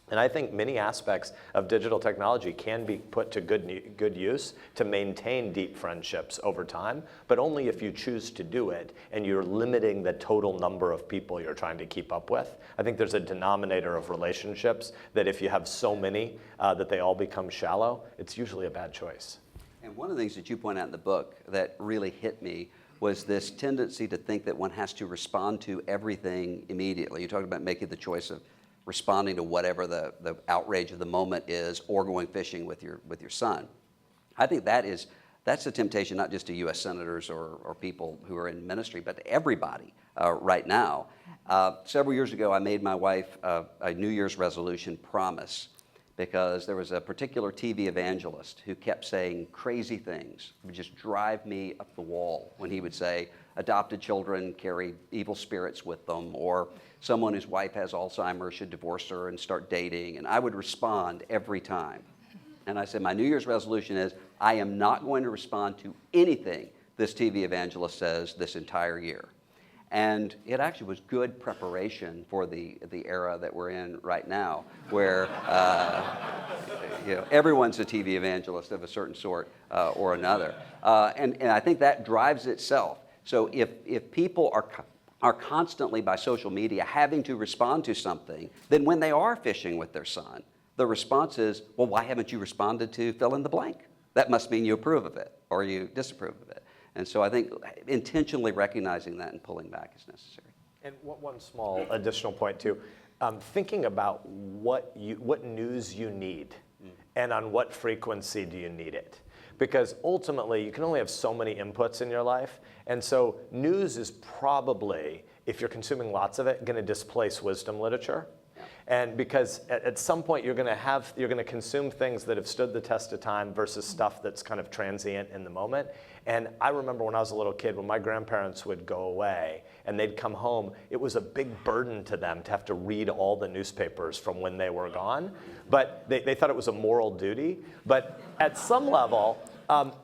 And I think many aspects of digital technology can be put to good use to maintain deep friendships over time, but only if you choose to do it and you're limiting the total number of people you're trying to keep up with. I think there's a denominator of relationships that if you have so many that they all become shallow, it's usually a bad choice. And one of the things that you point out in the book that really hit me was this tendency to think that one has to respond to everything immediately. You talked about making the choice of responding to whatever the outrage of the moment is, or going fishing with your son. I think that's a temptation not just to U.S. senators or people who are in ministry, but to everybody right now. Several years ago, I made my wife a New Year's resolution promise, because there was a particular TV evangelist who kept saying crazy things. It would just drive me up the wall when he would say, adopted children carry evil spirits with them, or someone whose wife has Alzheimer's should divorce her and start dating. And I would respond every time. And I said, my New Year's resolution is, I am not going to respond to anything this TV evangelist says this entire year. And it actually was good preparation for the era that we're in right now, where everyone's a TV evangelist of a certain sort or another. And I think that drives itself. So if people are constantly by social media having to respond to something, then when they are fishing with their son, the response is, well, why haven't you responded to fill in the blank? That must mean you approve of it or you disapprove of it. And so I think intentionally recognizing that and pulling back is necessary. And one small additional point too, thinking about what news you need and on what frequency do you need it. Because ultimately you can only have so many inputs in your life. And so news is probably, if you're consuming lots of it, going to displace wisdom literature. And because at some point you're going to consume things that have stood the test of time versus stuff that's kind of transient in the moment. And I remember when I was a little kid, when my grandparents would go away and they'd come home, it was a big burden to them to have to read all the newspapers from when they were gone. But they thought it was a moral duty. But at some level,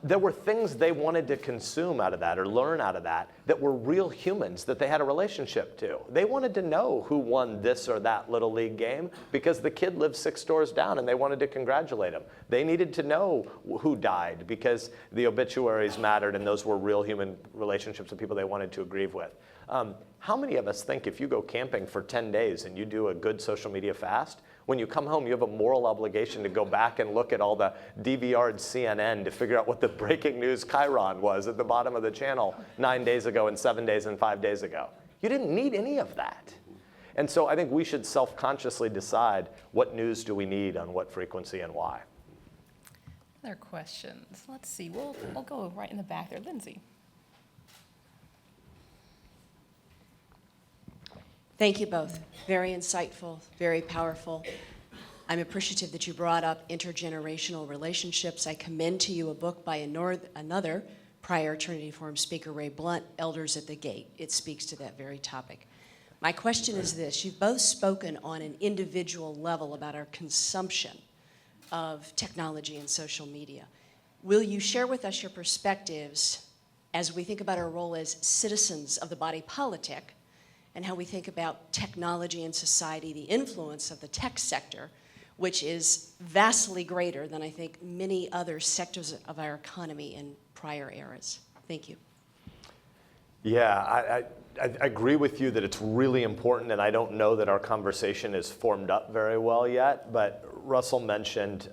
there were things they wanted to consume out of that or learn out of that were real humans that they had a relationship to. They wanted to know who won this or that Little League game because the kid lived 6 doors down and they wanted to congratulate him. They needed to know who died because the obituaries mattered and those were real human relationships with people they wanted to agree with. How many of us think if you go camping for 10 days and you do a good social media fast, when you come home, you have a moral obligation to go back and look at all the DVR'd CNN to figure out what the breaking news chyron was at the bottom of the channel 9 days ago and 7 days and 5 days ago. You didn't need any of that. And so I think we should self-consciously decide what news do we need on what frequency and why. Other questions? Let's see. We'll go right in the back there. Lindsay. Thank you both. Very insightful, very powerful. I'm appreciative that you brought up intergenerational relationships. I commend to you a book by another prior Trinity Forum speaker, Ray Blunt, Elders at the Gate. It speaks to that very topic. My question is this. You've both spoken on an individual level about our consumption of technology and social media. Will you share with us your perspectives as we think about our role as citizens of the body politic and how we think about technology in society, the influence of the tech sector, which is vastly greater than I think many other sectors of our economy in prior eras? Thank you. Yeah, I agree with you that it's really important, and I don't know that our conversation is formed up very well yet, but Russell mentioned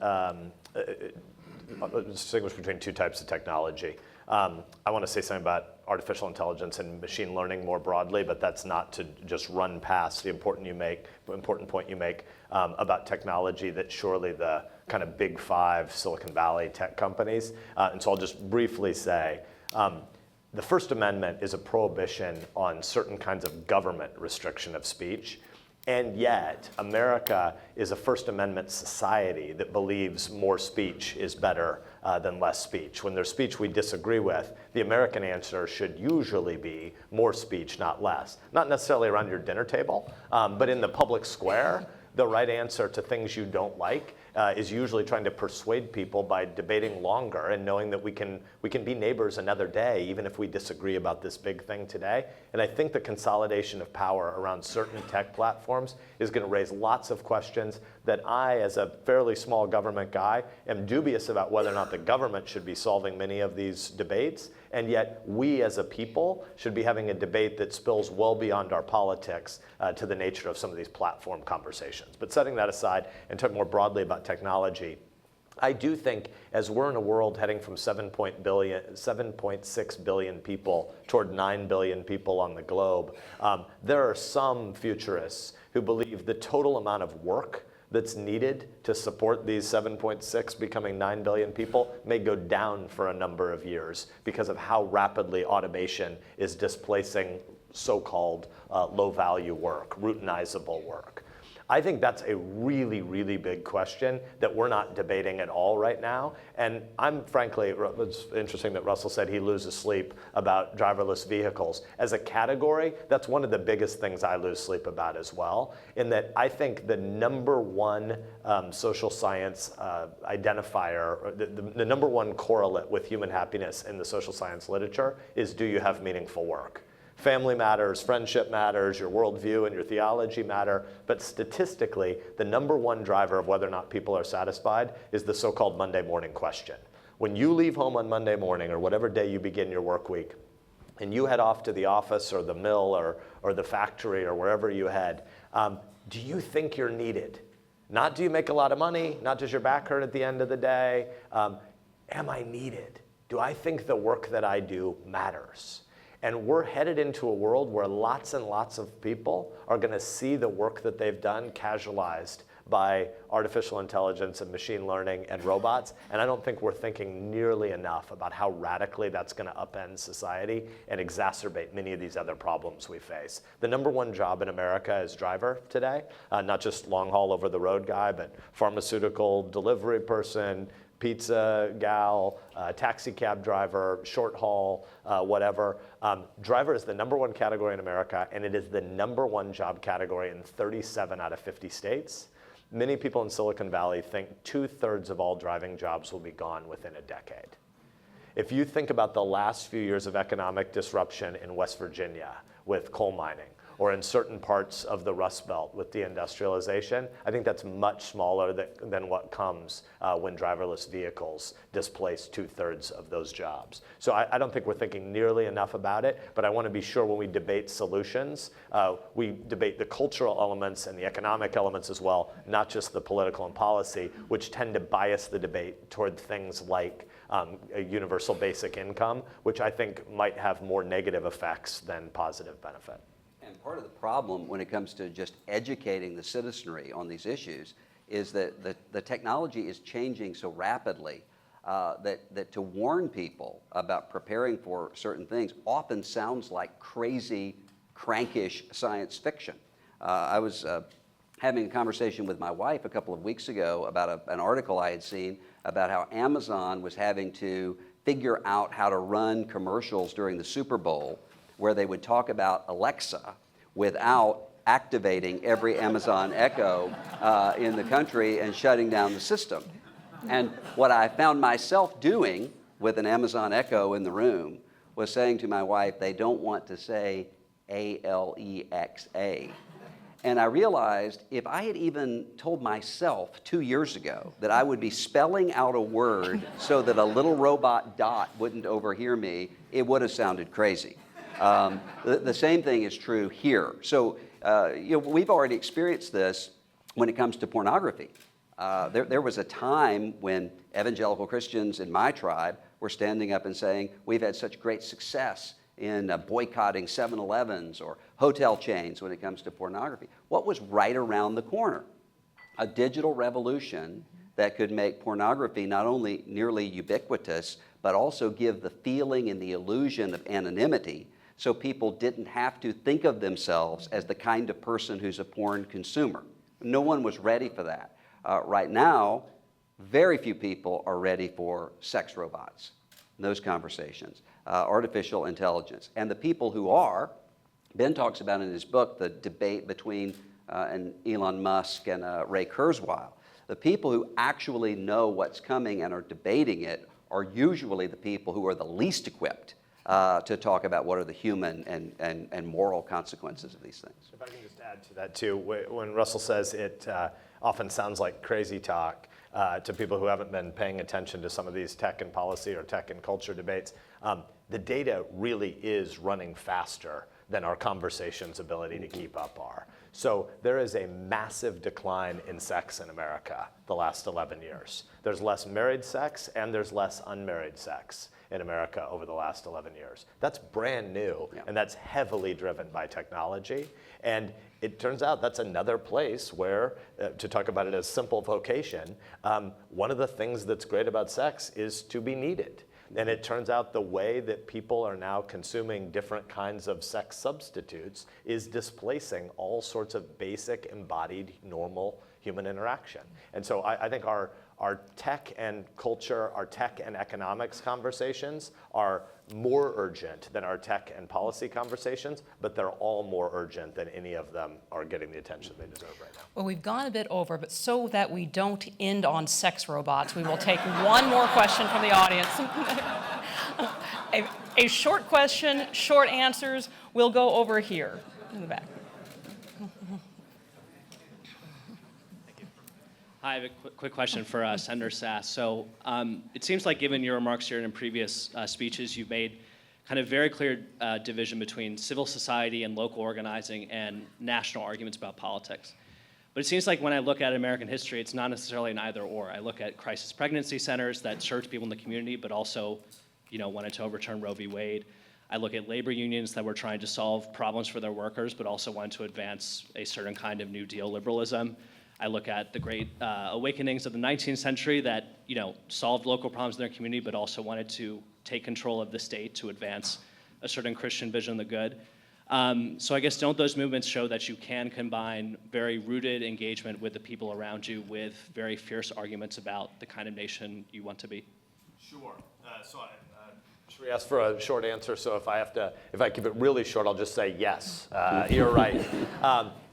distinguish between 2 types of technology. I want to say something about artificial intelligence and machine learning more broadly, but that's not to just run past the important point you make about technology that surely the kind of big 5 Silicon Valley tech companies. And so I'll just briefly say, the First Amendment is a prohibition on certain kinds of government restriction of speech. And yet, America is a First Amendment society that believes more speech is better than less speech. When there's speech we disagree with, the American answer should usually be more speech, not less. Not necessarily around your dinner table, but in the public square, the right answer to things you don't like is usually trying to persuade people by debating longer and knowing that we can be neighbors another day, even if we disagree about this big thing today. And I think the consolidation of power around certain tech platforms is going to raise lots of questions that I, as a fairly small government guy, am dubious about whether or not the government should be solving many of these debates. And yet we as a people should be having a debate that spills well beyond our politics to the nature of some of these platform conversations. But setting that aside and talking more broadly about technology, I do think as we're in a world heading from 7.6 billion people toward 9 billion people on the globe, there are some futurists who believe the total amount of work that's needed to support these 7.6 becoming 9 billion people may go down for a number of years because of how rapidly automation is displacing so-called low-value work, routinizable work. I think that's a really, really big question that we're not debating at all right now. And I'm frankly, it's interesting that Russell said he loses sleep about driverless vehicles. As a category, that's one of the biggest things I lose sleep about as well, in that I think the number one social science identifier, the number one correlate with human happiness in the social science literature is, do you have meaningful work? Family matters, friendship matters, your worldview and your theology matter, but statistically, the number one driver of whether or not people are satisfied is the so-called Monday morning question. When you leave home on Monday morning or whatever day you begin your work week, and you head off to the office or the mill or the factory or wherever you head, do you think you're needed? Not do you make a lot of money, not does your back hurt at the end of the day, am I needed? Do I think the work that I do matters? And we're headed into a world where lots and lots of people are going to see the work that they've done casualized by artificial intelligence and machine learning and robots. And I don't think we're thinking nearly enough about how radically that's going to upend society and exacerbate many of these other problems we face. The number one job in America is driver today, not just long haul over the road guy, but pharmaceutical delivery person, pizza gal, taxi cab driver, short haul, whatever. Driver is the number one category in America, and it is the number one job category in 37 out of 50 states. Many people in Silicon Valley think 2/3 of all driving jobs will be gone within a decade. If you think about the last few years of economic disruption in West Virginia with coal mining, or in certain parts of the Rust Belt with deindustrialization, I think that's much smaller than what comes when driverless vehicles displace 2/3 of those jobs. So I don't think we're thinking nearly enough about it, but I want to be sure when we debate solutions, we debate the cultural elements and the economic elements as well, not just the political and policy, which tend to bias the debate toward things like a universal basic income, which I think might have more negative effects than positive benefit. And part of the problem when it comes to just educating the citizenry on these issues is that the technology is changing so rapidly that to warn people about preparing for certain things often sounds like crazy, crankish science fiction. I was having a conversation with my wife a couple of weeks ago about an article I had seen about how Amazon was having to figure out how to run commercials during the Super Bowl where they would talk about Alexa without activating every Amazon Echo in the country and shutting down the system. And what I found myself doing with an Amazon Echo in the room was saying to my wife, they don't want to say Alexa. And I realized if I had even told myself 2 years ago that I would be spelling out a word so that a little robot dot wouldn't overhear me, it would have sounded crazy. The same thing is true here. So we've already experienced this when it comes to pornography. There was a time when evangelical Christians in my tribe were standing up and saying, we've had such great success in boycotting 7-Elevens or hotel chains when it comes to pornography. What was right around the corner? A digital revolution that could make pornography not only nearly ubiquitous, but also give the feeling and the illusion of anonymity so people didn't have to think of themselves as the kind of person who's a porn consumer. No one was ready for that. Right now, very few people are ready for sex robots, those conversations, artificial intelligence. And the people who are, Ben talks about in his book the debate between Elon Musk and Ray Kurzweil. The people who actually know what's coming and are debating it are usually the people who are the least equipped to talk about what are the human and moral consequences of these things. If I can just add to that too, when Russell says it often sounds like crazy talk to people who haven't been paying attention to some of these tech and policy or tech and culture debates, the data really is running faster than our conversation's ability to keep up are. So there is a massive decline in sex in America the last 11 years. There's less married sex and there's less unmarried sex in America over the last 11 years. That's brand new, and that's heavily driven by technology. And it turns out that's another place where, to talk about it as simple vocation, one of the things that's great about sex is to be needed. And it turns out the way that people are now consuming different kinds of sex substitutes is displacing all sorts of basic, embodied, normal human interaction. And so I think our tech and culture, our tech and economics conversations are more urgent than our tech and policy conversations, but they're all more urgent than any of them are getting the attention they deserve right now. Well, we've gone a bit over, but so that we don't end on sex robots, we will take one more question from the audience. A short question, short answers. We'll go over here in the back. Hi, I have a quick question for Senator Sasse. So it seems like given your remarks here and in previous speeches, you've made kind of very clear division between civil society and local organizing and national arguments about politics. But it seems like when I look at American history, it's not necessarily an either or. I look at crisis pregnancy centers that serve people in the community, but also wanted to overturn Roe v. Wade. I look at labor unions that were trying to solve problems for their workers, but also wanted to advance a certain kind of New Deal liberalism. I look at the great awakenings of the 19th century that, solved local problems in their community, but also wanted to take control of the state to advance a certain Christian vision of the good. So I guess don't those movements show that you can combine very rooted engagement with the people around you with very fierce arguments about the kind of nation you want to be? Sure. Should we ask for a short answer? So if I keep it really short, I'll just say yes. You're right.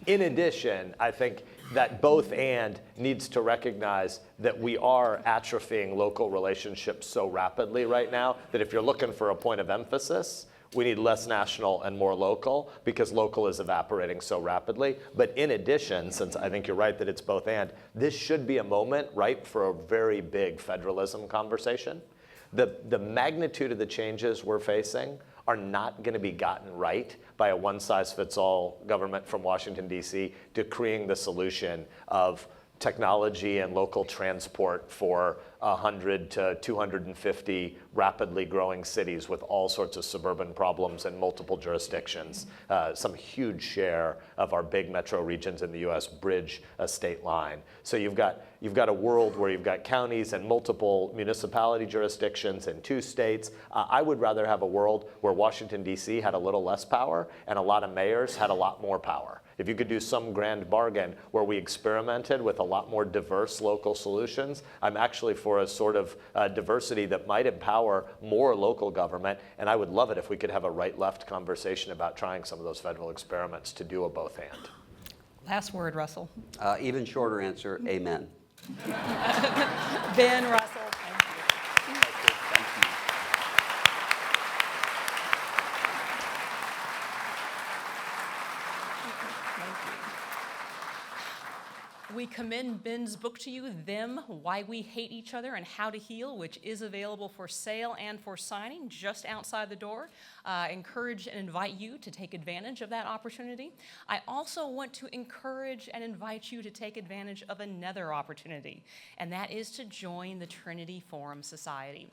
In addition, I think that both and needs to recognize that we are atrophying local relationships so rapidly right now that if you're looking for a point of emphasis, we need less national and more local because local is evaporating so rapidly. But in addition, since I think you're right that it's both and, this should be a moment ripe for a very big federalism conversation. The magnitude of the changes we're facing are not going to be gotten right by a one-size-fits-all government from Washington, D.C. decreeing the solution of technology and local transport for 100 to 250 rapidly growing cities with all sorts of suburban problems in multiple jurisdictions. Some huge share of our big metro regions in the U.S. bridge a state line. So you've got a world where you've got counties and multiple municipality jurisdictions in 2 states. I would rather have a world where Washington, D.C. had a little less power and a lot of mayors had a lot more power. If you could do some grand bargain where we experimented with a lot more diverse local solutions, I'm actually for a sort of diversity that might empower more local government, and I would love it if we could have a right-left conversation about trying some of those federal experiments to do a both and. Last word, Russell. Even shorter answer, amen. Ben, Russell, thank you. We commend Ben's book to you, Them, Why We Hate Each Other and How to Heal, which is available for sale and for signing just outside the door. Encourage and invite you to take advantage of that opportunity. I also want to encourage and invite you to take advantage of another opportunity, and that is to join the Trinity Forum Society.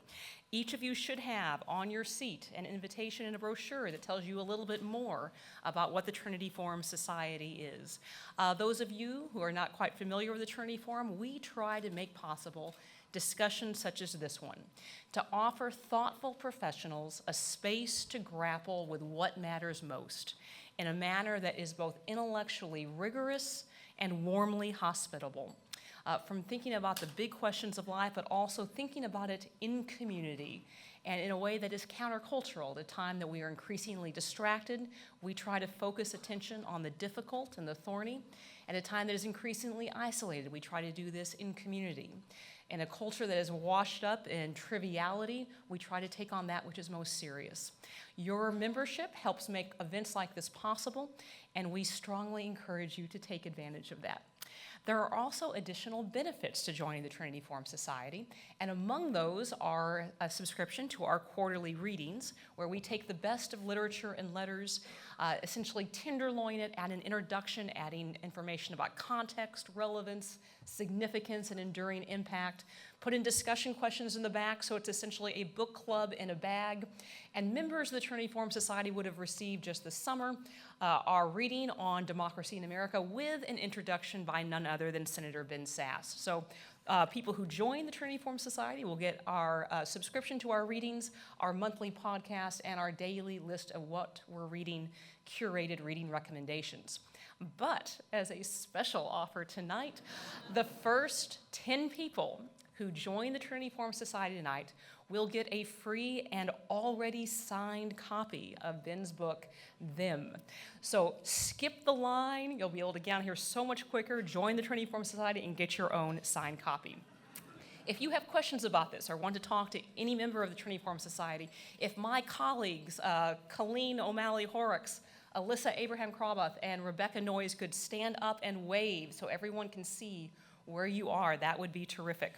Each of you should have on your seat an invitation and a brochure that tells you a little bit more about what the Trinity Forum Society is. Those of you who are not quite familiar with the Trinity Forum, we try to make possible discussions such as this one, to offer thoughtful professionals a space to grapple with what matters most in a manner that is both intellectually rigorous and warmly hospitable. From thinking about the big questions of life, but also thinking about it in community and in a way that is countercultural. At a time that we are increasingly distracted, we try to focus attention on the difficult and the thorny. At a time that is increasingly isolated, we try to do this in community. In a culture that is washed up in triviality, we try to take on that which is most serious. Your membership helps make events like this possible, and we strongly encourage you to take advantage of that. There are also additional benefits to joining the Trinity Forum Society, and among those are a subscription to our quarterly readings, where we take the best of literature and letters, essentially tenderloin it, add an introduction, adding information about context, relevance, significance, and enduring impact, put in discussion questions in the back, so it's essentially a book club in a bag. And members of the Trinity Forum Society would have received just this summer our reading on democracy in America with an introduction by none other than Senator Ben Sasse. So people who join the Trinity Forum Society will get our subscription to our readings, our monthly podcast, and our daily list of what we're reading, curated reading recommendations. But as a special offer tonight, the first 10 people who join the Trinity Forum Society tonight will get a free and already signed copy of Ben's book, Them. So skip the line. You'll be able to get out here so much quicker, join the Trinity Forum Society, and get your own signed copy. If you have questions about this or want to talk to any member of the Trinity Forum Society, if my colleagues, Colleen O'Malley-Horrocks, Alyssa Abraham-Kraboth, and Rebecca Noyes could stand up and wave so everyone can see where you are, that would be terrific.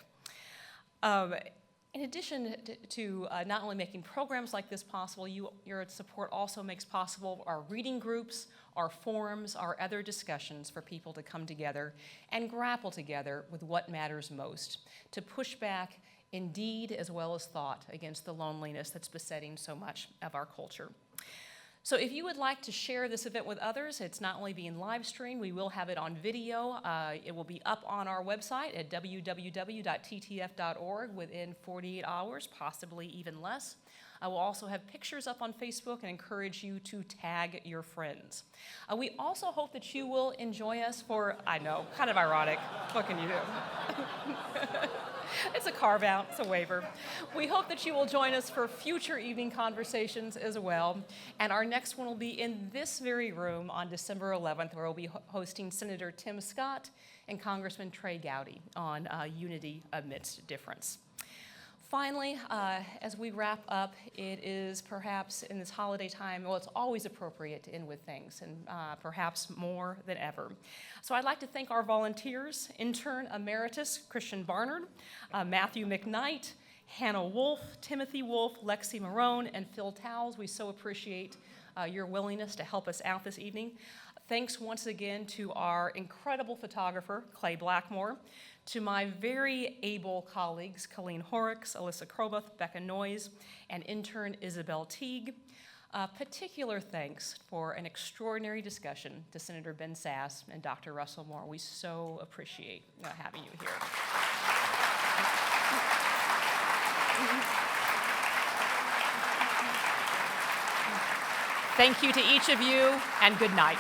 In addition to not only making programs like this possible, your support also makes possible our reading groups, our forums, our other discussions for people to come together and grapple together with what matters most, to push back in deed as well as thought, against the loneliness that's besetting so much of our culture. So if you would like to share this event with others, it's not only being live streamed, we will have it on video. It will be up on our website at www.ttf.org within 48 hours, possibly even less. I will also have pictures up on Facebook and encourage you to tag your friends. We also hope that you will enjoy us for, I know, kind of ironic. What can you do? It's a carve out, it's a waiver. We hope that you will join us for future evening conversations as well. And our next one will be in this very room on December 11th, where we'll be hosting Senator Tim Scott and Congressman Trey Gowdy on unity amidst difference. Finally, as we wrap up, it is perhaps in this holiday time, well, it's always appropriate to end with thanks, and perhaps more than ever. So I'd like to thank our volunteers, intern emeritus Christian Barnard, Matthew McKnight, Hannah Wolf, Timothy Wolf, Lexi Marone, and Phil Towles. We so appreciate your willingness to help us out this evening. Thanks once again to our incredible photographer, Clay Blackmore, to my very able colleagues, Colleen Horrocks, Alyssa Krobuth, Becca Noyes, and intern Isabel Teague. Particular thanks for an extraordinary discussion to Senator Ben Sasse and Dr. Russell Moore. We so appreciate having you here. Thank you to each of you, and good night.